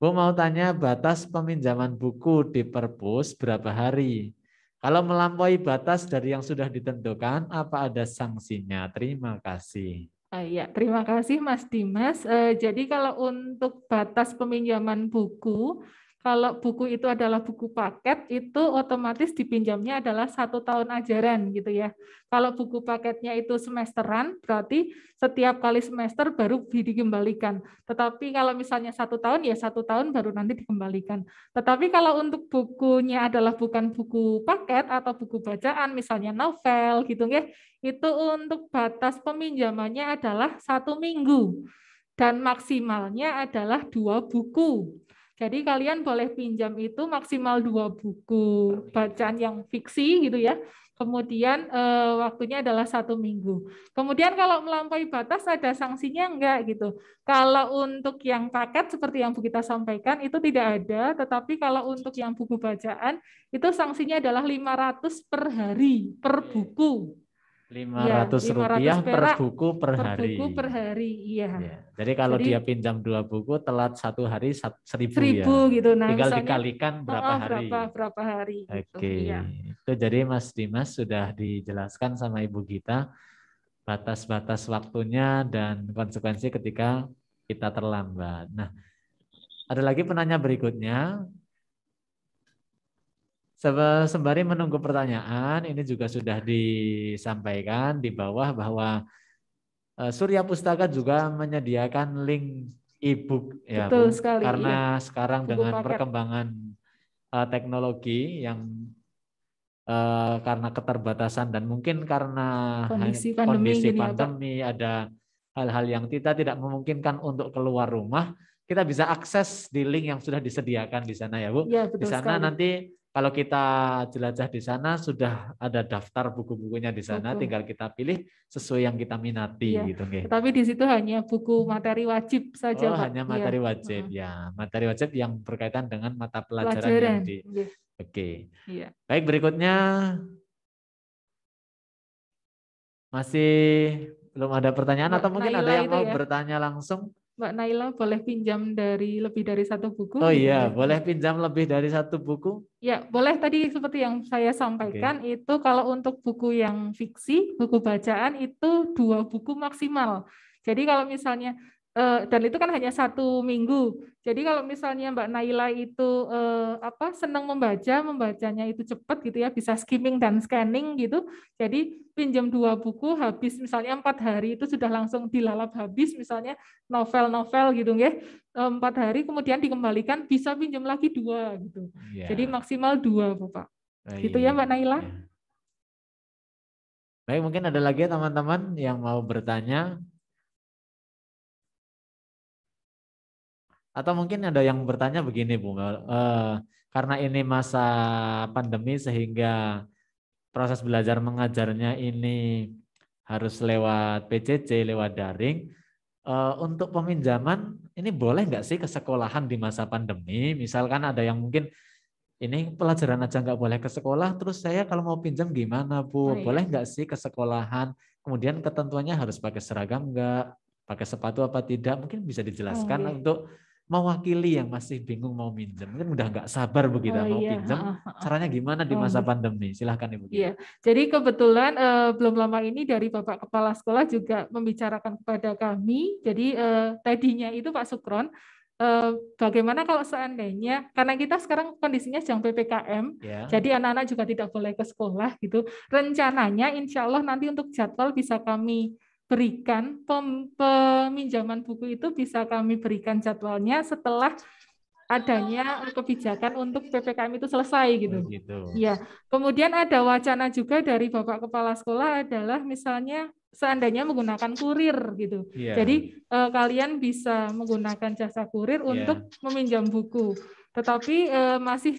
A: Bu mau tanya batas peminjaman buku di perpus berapa hari? Kalau melampaui batas dari yang sudah ditentukan, apa ada sanksinya? Terima kasih.
B: Ya, terima kasih Mas Dimas. Jadi kalau untuk batas peminjaman buku, kalau buku itu adalah buku paket, itu otomatis dipinjamnya adalah 1 tahun ajaran gitu ya. Kalau buku paketnya itu semesteran, berarti setiap kali semester baru dikembalikan. Tetapi kalau misalnya 1 tahun, ya 1 tahun baru nanti dikembalikan. Tetapi kalau untuk bukunya adalah bukan buku paket atau buku bacaan, misalnya novel gitu ya, itu untuk batas peminjamannya adalah 1 minggu. Dan maksimalnya adalah 2 buku. Jadi kalian boleh pinjam itu maksimal 2 buku bacaan yang fiksi gitu ya. Kemudian waktunya adalah 1 minggu. Kemudian kalau melampaui batas ada sanksinya enggak gitu. Kalau untuk yang paket seperti yang Bu Gita sampaikan itu tidak ada. Tetapi kalau untuk yang buku bacaan itu sanksinya adalah 500 per hari, per buku.
A: Rp500 per buku per hari.
B: Buku per hari, iya.
A: Ya. Jadi kalau dia pinjam 2 buku, telat 1 hari 1.000 ya.
B: Gitu. Nah,
A: tinggal
B: misalnya,
A: dikalikan berapa hari.
B: Berapa hari. Gitu.
A: Oke.
B: Iya.
A: Itu jadi Mas Dimas sudah dijelaskan sama Ibu Gita batas-batas waktunya dan konsekuensi ketika kita terlambat. Nah, Ada lagi penanya berikutnya. Sembari menunggu pertanyaan, ini juga sudah disampaikan di bawah bahwa Surya Pustaka juga menyediakan link e-book ya
B: Betul
A: Bu,
B: sekali, iya.
A: karena sekarang
B: Buku
A: dengan
B: paket.
A: perkembangan teknologi yang karena keterbatasan dan mungkin karena
B: Kondisi pandemi
A: kondisi
B: gini ya, Pak.
A: pandemi ada hal-hal yang kita tidak memungkinkan untuk keluar rumah, kita bisa akses di link yang sudah disediakan di sana ya Bu.
B: Iya,
A: Di
B: betul
A: sana
B: sekali.
A: nanti kalau kita jelajah di sana sudah ada daftar buku-bukunya di sana,
B: Buku.
A: tinggal kita pilih sesuai yang kita minati
B: Iya.
A: gitu nggih.
B: Tetapi di situ hanya buku materi wajib saja,
A: Oh,
B: Pak.
A: hanya
B: Iya.
A: materi wajib ya, materi wajib yang berkaitan dengan mata pelajaran yang
B: Pelajaran.
A: di.
B: Iya.
A: Oke.
B: Iya.
A: Baik, berikutnya masih belum ada pertanyaan
B: Mbak
A: atau mungkin ada
B: Naila
A: yang
B: itu
A: mau
B: ya.
A: bertanya langsung?
B: Mbak Naila boleh pinjam lebih dari satu buku?
A: Oh
B: gitu
A: iya,
B: ya.
A: boleh pinjam lebih dari satu buku?
B: Ya, boleh. Tadi seperti yang saya sampaikan, itu kalau untuk buku yang fiksi, buku bacaan itu 2 buku maksimal. Jadi kalau misalnya, dan itu kan hanya 1 minggu. Jadi kalau misalnya Mbak Naila itu senang membacanya itu cepat gitu ya, bisa skimming dan scanning gitu. Jadi pinjam 2 buku, habis misalnya 4 hari itu sudah langsung dilalap habis, misalnya novel-novel gitu ya. 4 hari kemudian dikembalikan, bisa pinjam lagi 2 gitu.
A: Ya.
B: Jadi maksimal 2 Bapak.
A: Baik.
B: Gitu ya Mbak Naila.
A: Ya. Baik, mungkin ada lagi teman-teman yang mau bertanya. Atau mungkin ada yang bertanya begini Bu, karena ini masa pandemi sehingga proses belajar mengajarnya ini harus lewat PJJ, lewat daring. Untuk peminjaman ini boleh nggak sih ke sekolahan di masa pandemi? Misalkan ada yang mungkin ini pelajaran aja nggak boleh ke sekolah, terus saya kalau mau pinjam gimana Bu? Boleh nggak sih ke sekolahan? Kemudian ketentuannya harus pakai seragam nggak? Pakai sepatu apa tidak? Mungkin bisa dijelaskan untuk mewakili yang masih bingung mau minjem. Mungkin udah nggak sabar begitu mau pinjam. Caranya gimana di masa pandemi? Silahkan Ibu.
B: Iya, jadi kebetulan belum lama ini dari Bapak Kepala Sekolah juga membicarakan kepada kami. Jadi tadinya itu Pak Sukron, bagaimana kalau seandainya, karena kita sekarang kondisinya sedang PPKM, jadi anak-anak juga tidak boleh ke sekolah gitu. Rencananya insya Allah nanti untuk jadwal bisa kami berikan, peminjaman buku itu bisa kami berikan jadwalnya setelah adanya kebijakan untuk PPKM itu selesai gitu. Ya. Kemudian ada wacana juga dari Bapak Kepala Sekolah adalah misalnya seandainya menggunakan kurir gitu. Jadi kalian bisa menggunakan jasa kurir untuk meminjam buku. Tetapi masih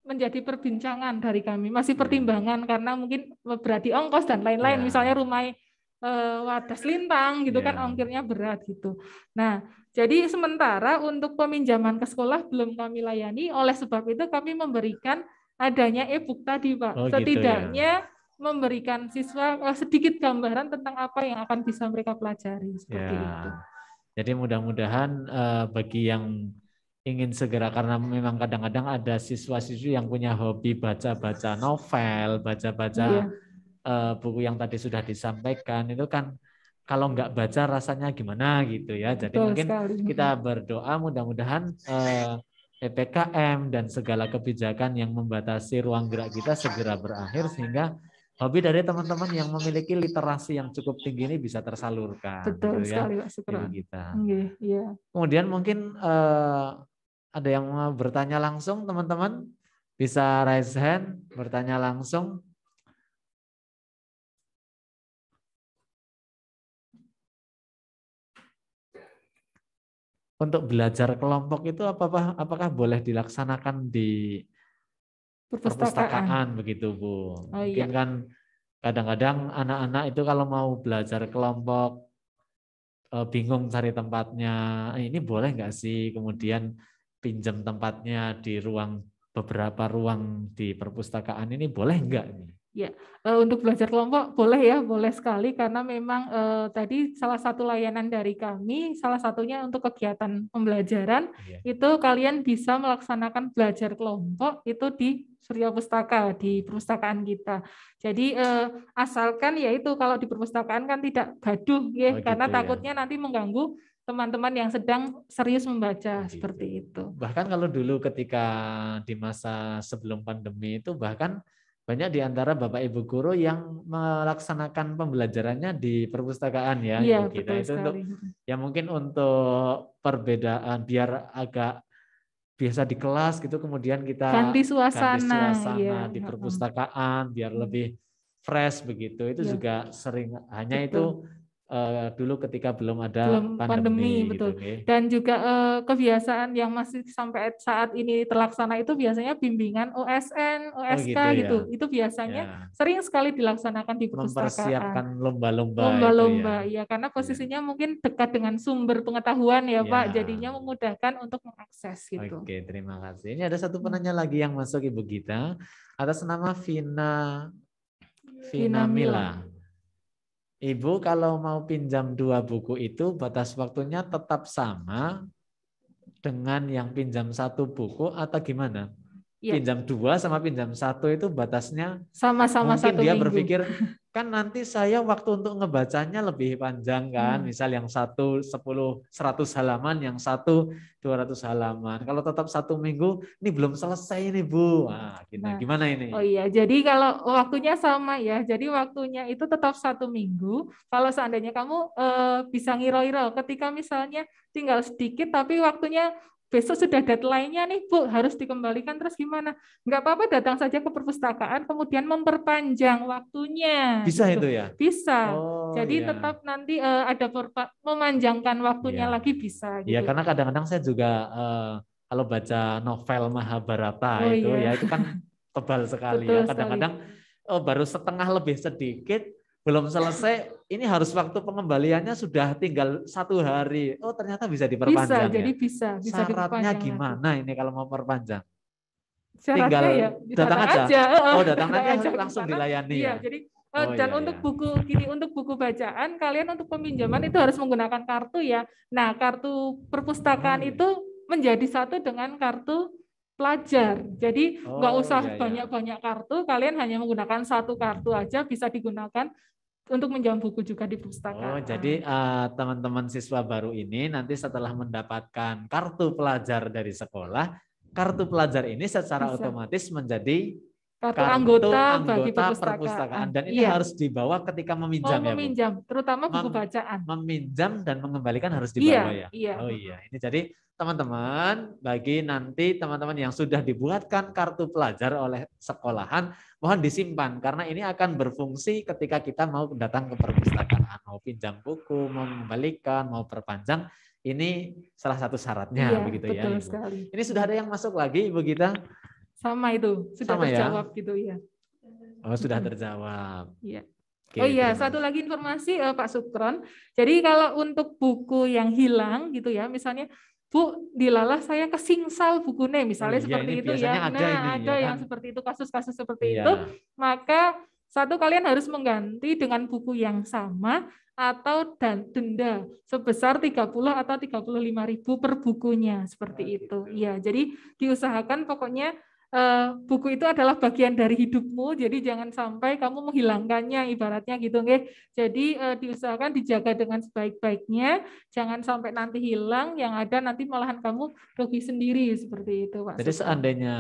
B: menjadi perbincangan dari kami, masih pertimbangan karena mungkin berarti ongkos dan lain-lain. Misalnya rumah Wadas Lintang gitu kan ongkirnya berat gitu. Nah, jadi sementara untuk peminjaman ke sekolah belum kami layani, oleh sebab itu kami memberikan adanya e-book tadi Pak. Setidaknya memberikan siswa sedikit gambaran tentang apa yang akan bisa mereka pelajari seperti itu.
A: Jadi mudah-mudahan bagi yang ingin segera, karena memang kadang-kadang ada siswa-siswi yang punya hobi baca-baca novel, baca-baca buku yang tadi sudah disampaikan, itu kan kalau nggak baca rasanya gimana gitu ya. Jadi mungkin kita berdoa mudah-mudahan PPKM dan segala kebijakan yang membatasi ruang gerak kita segera berakhir sehingga hobi dari teman-teman yang memiliki literasi yang cukup tinggi ini bisa tersalurkan.
B: Betul
A: gitu
B: sekali
A: ya,
B: Pak Sukron.
A: Kita.
B: Kemudian
A: mungkin ada yang mau bertanya langsung, teman-teman bisa raise hand bertanya langsung. Untuk belajar kelompok itu apakah boleh dilaksanakan di perpustakaan begitu Bu? Mungkin kan kadang-kadang anak-anak itu kalau mau belajar kelompok bingung cari tempatnya. Ini boleh nggak sih kemudian pinjam tempatnya di beberapa ruang di perpustakaan ini boleh nggak nih?
B: Ya, untuk belajar kelompok boleh ya, boleh sekali karena memang tadi salah satu layanan dari kami, salah satunya untuk kegiatan pembelajaran itu kalian bisa melaksanakan belajar kelompok itu di Surya Pustaka, di perpustakaan kita. Jadi asalkan yaitu kalau di perpustakaan kan tidak gaduh ya, karena takutnya nanti mengganggu teman-teman yang sedang serius membaca
A: Gitu.
B: seperti itu.
A: Bahkan kalau dulu ketika di masa sebelum pandemi itu bahkan banyak di antara Bapak Ibu guru yang melaksanakan pembelajarannya di perpustakaan ya
B: Iya,
A: Ibu kita
B: betul
A: itu untuk
B: sekali.
A: ya mungkin untuk perbedaan biar agak biasa di kelas gitu kemudian kita
B: Ganti
A: ganti
B: suasana,
A: suasana
B: iya.
A: di perpustakaan biar lebih fresh begitu itu
B: Iya,
A: juga sering hanya
B: betul.
A: itu dulu ketika belum ada
B: Belum pandemi,
A: gitu
B: betul.
A: nggih.
B: Dan juga kebiasaan yang masih sampai saat ini terlaksana itu biasanya bimbingan OSN,
A: Oh
B: OSK
A: gitu
B: gitu.
A: ya.
B: Itu biasanya
A: Ya,
B: sering sekali dilaksanakan di perpustakaan.
A: mempersiapkan lomba-lomba itu ya.
B: Lomba-lomba, ya karena
A: Ya.
B: posisinya mungkin dekat dengan sumber pengetahuan ya Pak,
A: Ya.
B: jadinya memudahkan untuk mengakses gitu.
A: Oke, terima kasih. Ini ada satu penanya lagi yang masuk Ibu Gita atas nama Vina Mila. Ibu kalau mau pinjam 2 buku itu batas waktunya tetap sama dengan yang pinjam 1 buku atau gimana?
B: Ya.
A: Pinjam 2 sama pinjam 1 itu batasnya
B: sama-sama
A: mungkin
B: 1
A: dia
B: minggu.
A: berpikir kan nanti saya waktu untuk ngebacanya lebih panjang kan, misal yang 1 10 100 halaman, yang 1 200 halaman. Kalau tetap 1 minggu, ini belum selesai nih Bu. Nah, gimana ini?
B: Oh iya, jadi kalau waktunya sama ya, jadi waktunya itu tetap 1 minggu. Kalau seandainya kamu bisa ngiro-ngiro, ketika misalnya tinggal sedikit tapi waktunya besok sudah deadline-nya nih Bu, harus dikembalikan terus gimana? Enggak apa-apa, datang saja ke perpustakaan, kemudian memperpanjang waktunya.
A: Bisa
B: gitu.
A: itu ya?
B: Bisa.
A: Oh,
B: jadi
A: iya.
B: tetap nanti ada memanjangkan waktunya lagi bisa.
A: Iya,
B: Gitu.
A: karena kadang-kadang saya juga kalau baca novel Mahabharata itu kan tebal sekali
B: Betul
A: ya. Kadang-kadang baru setengah lebih sedikit, belum selesai, ini harus waktu pengembaliannya sudah tinggal 1 hari. Oh ternyata bisa diperpanjang
B: jadi
A: ya.
B: bisa
A: Syaratnya
B: diperpanjang
A: gimana
B: lagi.
A: ini kalau mau perpanjang?
B: Syaratnya
A: Tinggal
B: ya
A: datang aja. Oh datang nanti
B: aja
A: langsung
B: karena,
A: dilayani
B: iya,
A: ya.
B: jadi
A: Oh,
B: dan
A: iya,
B: untuk
A: iya.
B: untuk buku bacaan kalian untuk peminjaman itu harus menggunakan kartu ya. Nah, kartu perpustakaan itu menjadi satu dengan kartu pelajar. Jadi nggak usah banyak-banyak kartu, kalian hanya menggunakan 1 kartu aja bisa digunakan untuk menjam buku juga di perpustakaan.
A: Oh, jadi teman-teman siswa baru ini nanti setelah mendapatkan kartu pelajar dari sekolah, kartu pelajar ini secara otomatis menjadi
B: kartu anggota bagi
A: perpustakaan. Dan ini harus dibawa ketika meminjam ya Bu?
B: Meminjam, terutama buku bacaan.
A: Meminjam dan mengembalikan harus dibawa ya? Oh iya, ini jadi teman-teman, bagi nanti teman-teman yang sudah dibuatkan kartu pelajar oleh sekolahan, mohon disimpan karena ini akan berfungsi ketika kita mau datang ke perpustakaan, mau pinjam buku, mau mengembalikan, mau perpanjang, ini salah satu syaratnya begitu ya Ibu.
B: Sekali.
A: Ini sudah ada yang masuk lagi Ibu Gita?
B: Sama itu, sudah
A: sama
B: terjawab
A: ya?
B: gitu ya.
A: Oh, sudah terjawab.
B: Iya.
A: Oke,
B: oh iya, satu lagi informasi Pak Sukron. Jadi kalau untuk buku yang hilang gitu ya, misalnya Bu, dilalah saya kesingsal bukunya, misalnya seperti itu ya. Nah, ada yang seperti itu, kasus-kasus seperti itu, maka satu kalian harus mengganti dengan buku yang sama atau denda sebesar 30 atau 35.000 per bukunya seperti itu. Iya, jadi diusahakan pokoknya buku itu adalah bagian dari hidupmu, jadi jangan sampai kamu menghilangkannya, ibaratnya gitu, nggih. Jadi diusahakan dijaga dengan sebaik-baiknya, jangan sampai nanti hilang, yang ada nanti malahan kamu rugi sendiri seperti itu, Pak.
A: Jadi seandainya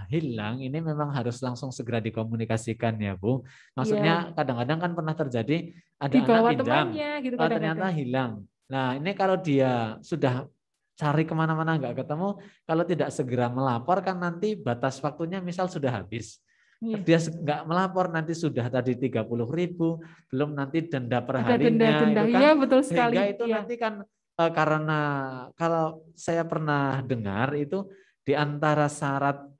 A: hilang, ini memang harus langsung segera dikomunikasikan ya, Bu. Maksudnya kadang-kadang kan pernah terjadi ada anak pinjam,
B: gitu,
A: ternyata hilang. Nah, ini kalau dia sudah cari kemana-mana nggak ketemu, kalau tidak segera melapor kan nanti batas waktunya misal sudah habis. Dia nggak melapor nanti sudah tadi 30.000, belum nanti denda per harinya itu kan.
B: Ya, betul sekali.
A: Sehingga itu nanti kan karena kalau saya pernah dengar itu di antara syarat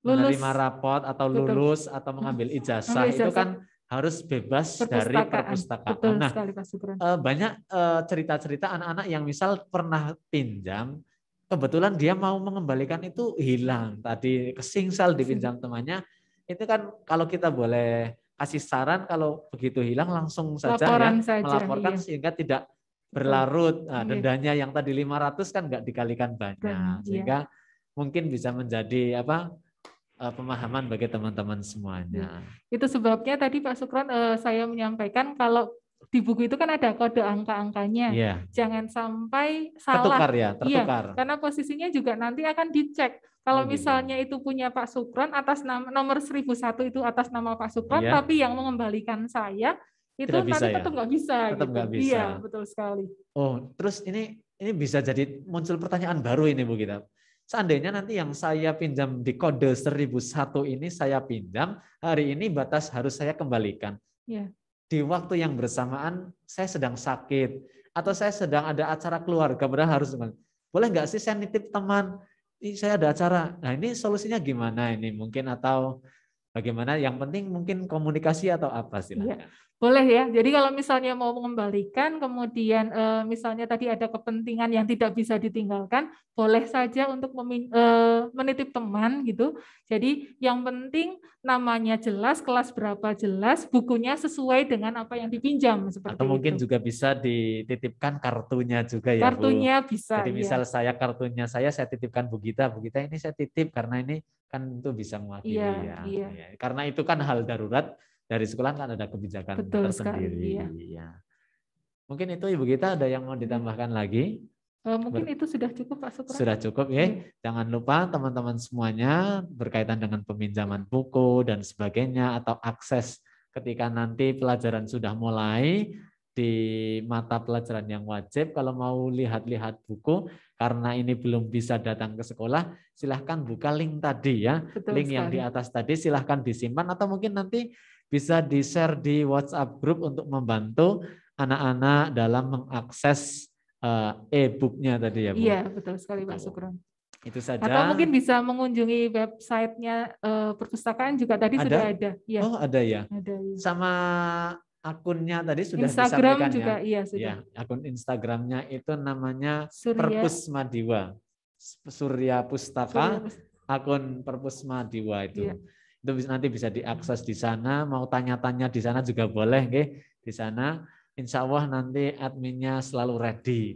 A: menerima rapot atau lulus atau mengambil ijazah itu kan harus bebas dari perpustakaan.
B: Betul
A: nah,
B: sekali, Pak Sukron.
A: Banyak cerita-cerita anak-anak yang misal pernah pinjam, kebetulan dia mau mengembalikan itu hilang. Tadi kesingsal dipinjam temannya, itu kan kalau kita boleh kasih saran kalau begitu hilang langsung saja melaporkan sehingga tidak berlarut. Nah, dendanya yang tadi 500 kan nggak dikalikan banyak, sehingga mungkin bisa menjadi pemahaman bagi teman-teman semuanya.
B: Itu sebabnya tadi Pak Sukron saya menyampaikan kalau di buku itu kan ada kode angka-angkanya.
A: Iya.
B: Jangan sampai salah.
A: Tertukar ya,
B: Iya,
A: tertukar.
B: karena posisinya juga nanti akan dicek. Kalau
A: gitu.
B: misalnya itu punya Pak Sukron atas nomor 1001 itu atas nama Pak Sukron,
A: Iya.
B: tapi yang mengembalikan saya itu
A: Tidak bisa
B: nanti
A: ya?
B: tetap nggak bisa.
A: Tetap
B: gitu.
A: nggak bisa.
B: Iya, betul sekali.
A: Oh, terus ini bisa jadi muncul pertanyaan baru ini Bu Gita. Seandainya nanti yang saya pinjam di kode 1001 ini saya pinjam, hari ini batas harus saya kembalikan.
B: Iya.
A: Di waktu yang bersamaan saya sedang sakit atau saya sedang ada acara keluarga, padahal harus boleh nggak sih saya nitip teman? Ini saya ada acara. Nah ini solusinya gimana ini mungkin atau bagaimana? Yang penting mungkin komunikasi atau apa sih?
B: Iya. Boleh ya. Jadi kalau misalnya mau mengembalikan, kemudian misalnya tadi ada kepentingan yang tidak bisa ditinggalkan, boleh saja untuk menitip teman gitu. Jadi yang penting namanya jelas, kelas berapa jelas, bukunya sesuai dengan apa yang dipinjam seperti
A: atau mungkin
B: itu.
A: juga bisa dititipkan kartunya juga ya Bu.
B: Kartunya bisa.
A: Jadi misal
B: ya.
A: kartunya saya titipkan Bu Gita ini saya titip karena ini kan itu bisa mewakili ya.
B: Iya.
A: Karena itu kan hal darurat. Dari sekolah kan ada kebijakan
B: Betul
A: tersendiri.
B: sekali,
A: ya. Mungkin itu Ibu Gita ada yang mau ditambahkan lagi?
B: Mungkin itu sudah cukup Pak Sukron.
A: Sudah cukup ya. Jangan lupa teman-teman semuanya berkaitan dengan peminjaman buku dan sebagainya atau akses ketika nanti pelajaran sudah mulai di mata pelajaran yang wajib, kalau mau lihat-lihat buku karena ini belum bisa datang ke sekolah, silahkan buka link tadi ya.
B: Betul
A: link
B: sekali.
A: yang di atas tadi silahkan disimpan atau mungkin nanti bisa di-share di WhatsApp group untuk membantu anak-anak dalam mengakses e-booknya tadi ya Bu.
B: Iya, betul sekali Pak Sukron.
A: Itu saja.
B: Atau mungkin bisa mengunjungi websitenya perpustakaan juga tadi sudah ada. Ya.
A: Oh ada ya.
B: Ada, ya.
A: Sama akunnya tadi sudah
B: Instagram
A: disampaikan
B: juga,
A: ya.
B: Iya sudah.
A: Ya, akun Instagramnya itu namanya
B: Surya.
A: Perpusmadiwa. Surya Pustaka. Akun Perpusmadiwa itu. Iya. Itu nanti bisa diakses di sana, mau tanya-tanya di sana juga boleh, nggih. Di sana insya Allah nanti adminnya selalu ready.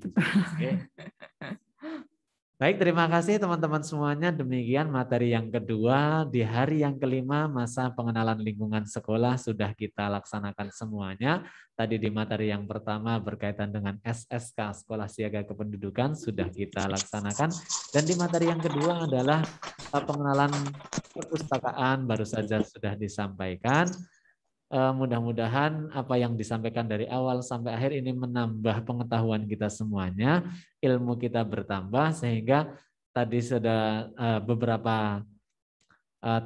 A: Baik, terima kasih teman-teman semuanya. Demikian materi yang kedua di hari yang kelima masa pengenalan lingkungan sekolah sudah kita laksanakan semuanya. Tadi di materi yang pertama berkaitan dengan SSK Sekolah Siaga Kependudukan sudah kita laksanakan. Dan di materi yang kedua adalah pengenalan perpustakaan baru saja sudah disampaikan. Mudah-mudahan apa yang disampaikan dari awal sampai akhir ini menambah pengetahuan kita semuanya, ilmu kita bertambah sehingga tadi sudah beberapa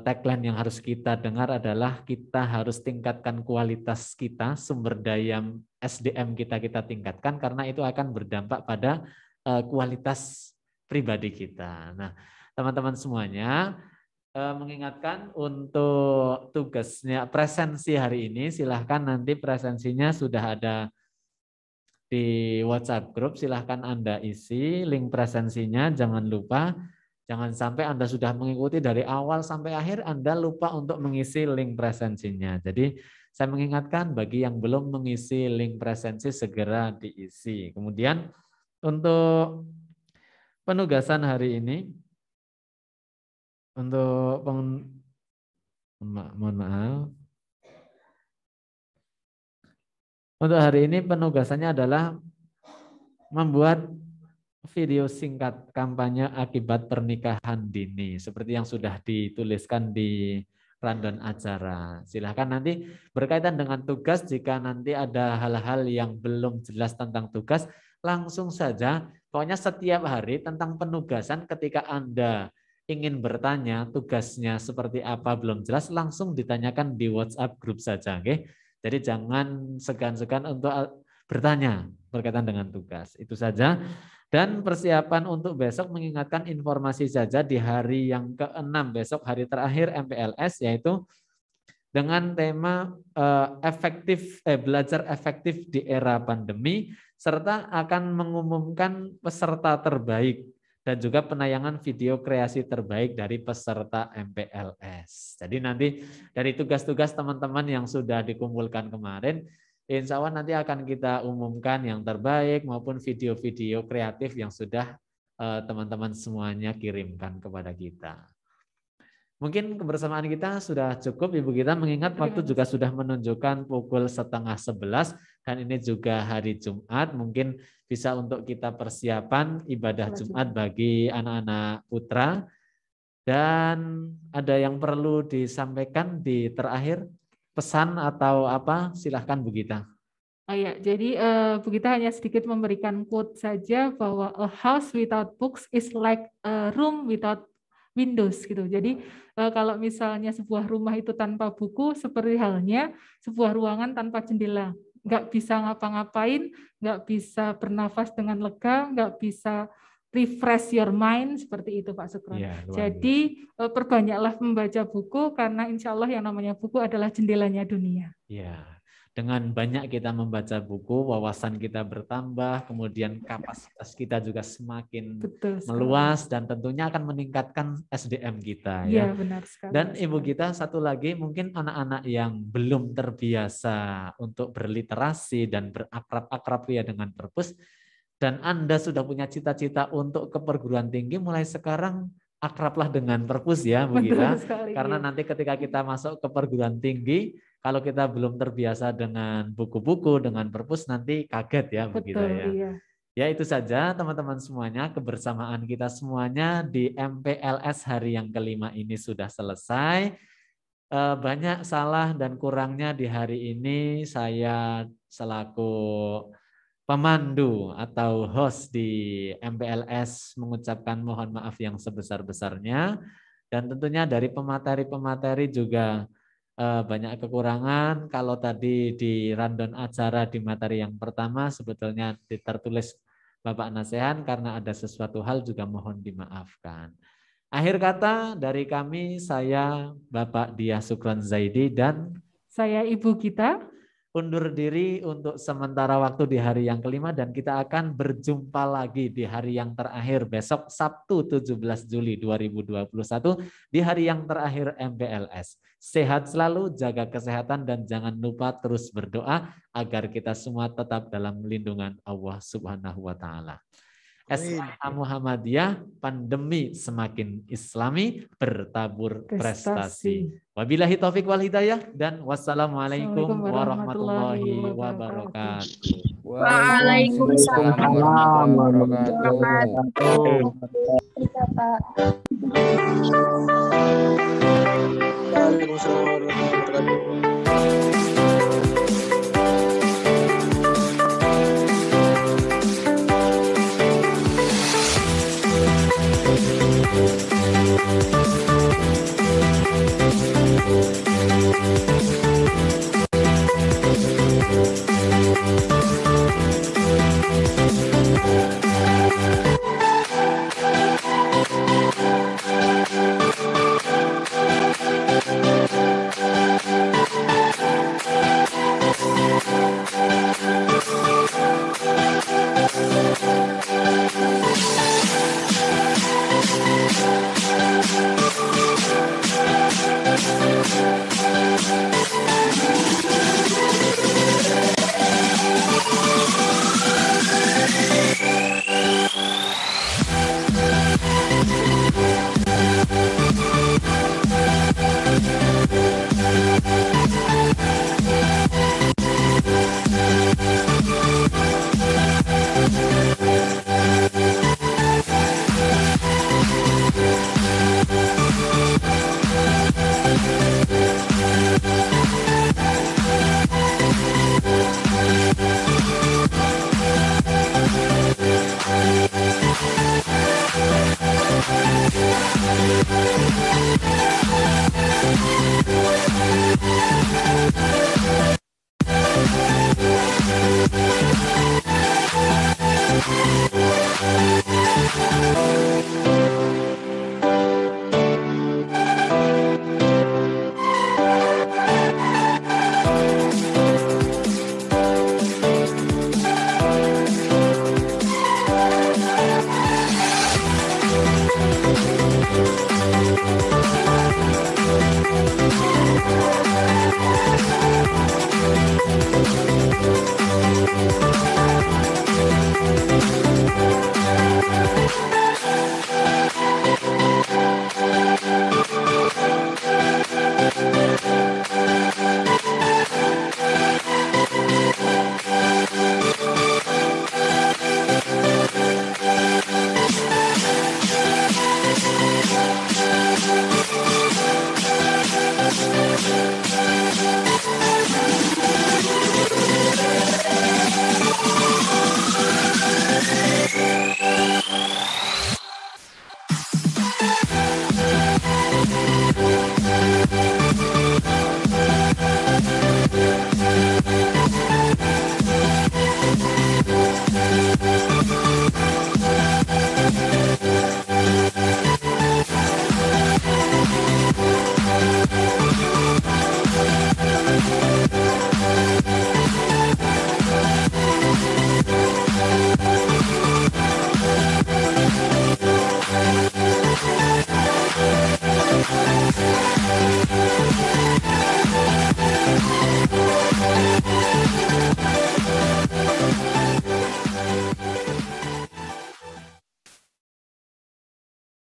A: tagline yang harus kita dengar adalah kita harus tingkatkan kualitas kita, sumber daya SDM kita tingkatkan karena itu akan berdampak pada kualitas pribadi kita. Nah, teman-teman semuanya, mengingatkan untuk tugasnya presensi hari ini, silahkan nanti presensinya sudah ada di WhatsApp grup, silahkan Anda isi link presensinya, jangan lupa, jangan sampai Anda sudah mengikuti dari awal sampai akhir, Anda lupa untuk mengisi link presensinya. Jadi saya mengingatkan bagi yang belum mengisi link presensi segera diisi. Kemudian untuk penugasan hari ini, untuk mohon maaf. Untuk hari ini penugasannya adalah membuat video singkat kampanye akibat pernikahan dini seperti yang sudah dituliskan di rundown acara. Silahkan nanti berkaitan dengan tugas, jika nanti ada hal-hal yang belum jelas tentang tugas, langsung saja. Pokoknya setiap hari tentang penugasan ketika Anda ingin bertanya tugasnya seperti apa belum jelas, langsung ditanyakan di WhatsApp grup saja, okay? Jadi jangan segan-segan untuk bertanya berkaitan dengan tugas. Itu saja. Dan persiapan untuk besok, mengingatkan informasi saja di hari yang ke-6 besok, hari terakhir MPLS, yaitu dengan tema belajar efektif di era pandemi, serta akan mengumumkan peserta terbaik dan juga penayangan video kreasi terbaik dari peserta MPLS. Jadi nanti dari tugas-tugas teman-teman yang sudah dikumpulkan kemarin, insya Allah nanti akan kita umumkan yang terbaik maupun video-video kreatif yang sudah teman-teman semuanya kirimkan kepada kita. Mungkin kebersamaan kita sudah cukup Ibu Gita, mengingat waktu juga sudah menunjukkan pukul 10:30. Dan ini juga hari Jumat, mungkin bisa untuk kita persiapan ibadah Jumat bagi anak-anak putra. Dan ada yang perlu disampaikan di terakhir, pesan atau apa? Silahkan Bu Gita.
B: Oh ya, jadi Bu Gita hanya sedikit memberikan quote saja bahwa a house without books is like a room without windows gitu. Jadi kalau misalnya sebuah rumah itu tanpa buku, seperti halnya sebuah ruangan tanpa jendela. Nggak bisa ngapa-ngapain, nggak bisa bernafas dengan lega, nggak bisa refresh your mind, seperti itu Pak Sukron.
A: Ya,
B: jadi perbanyaklah membaca buku, karena insya Allah yang namanya buku adalah jendelanya dunia.
A: Ya, dengan banyak kita membaca buku, wawasan kita bertambah, kemudian kapasitas kita juga semakin meluas, dan tentunya akan meningkatkan SDM kita.
B: Ya, benar sekali.
A: Dan Ibu Gita, satu lagi, mungkin anak-anak yang belum terbiasa untuk berliterasi dan berakrab-akrab ya dengan perpus, dan Anda sudah punya cita-cita untuk ke perguruan tinggi, mulai sekarang akrablah dengan perpus ya Bu Gita. Karena nanti ketika kita masuk ke perguruan tinggi, kalau kita belum terbiasa dengan buku-buku, dengan perpus, nanti kaget ya Bu Gita ya.
B: Iya.
A: Ya itu saja teman-teman semuanya, kebersamaan kita semuanya di MPLS hari yang kelima ini sudah selesai. Banyak salah dan kurangnya di hari ini, saya selaku pemandu atau host di MPLS mengucapkan mohon maaf yang sebesar-besarnya, dan tentunya dari pemateri-pemateri juga banyak kekurangan. Kalau tadi di rundown acara di materi yang pertama sebetulnya tertulis Bapak Nasehan, karena ada sesuatu hal juga mohon dimaafkan. Akhir kata dari kami, saya Bapak Diah Sukron Zaidi dan
B: saya Ibu Gita
A: undur diri untuk sementara waktu di hari yang kelima, dan kita akan berjumpa lagi di hari yang terakhir besok Sabtu 17 Juli 2021 di hari yang terakhir MPLS. Sehat selalu, jaga kesehatan, dan jangan lupa terus berdoa agar kita semua tetap dalam lindungan Allah Subhanahu wa taala. SMA Muhammadiyah, pandemi semakin islami, bertabur prestasi. Wabillahi taufik wal hidayah, dan wassalamualaikum warahmatullahi wabarakatuh.
C: Waalaikumsalam warahmatullahi wabarakatuh.
D: Waalaikumsalam warahmatullahi wabarakatuh.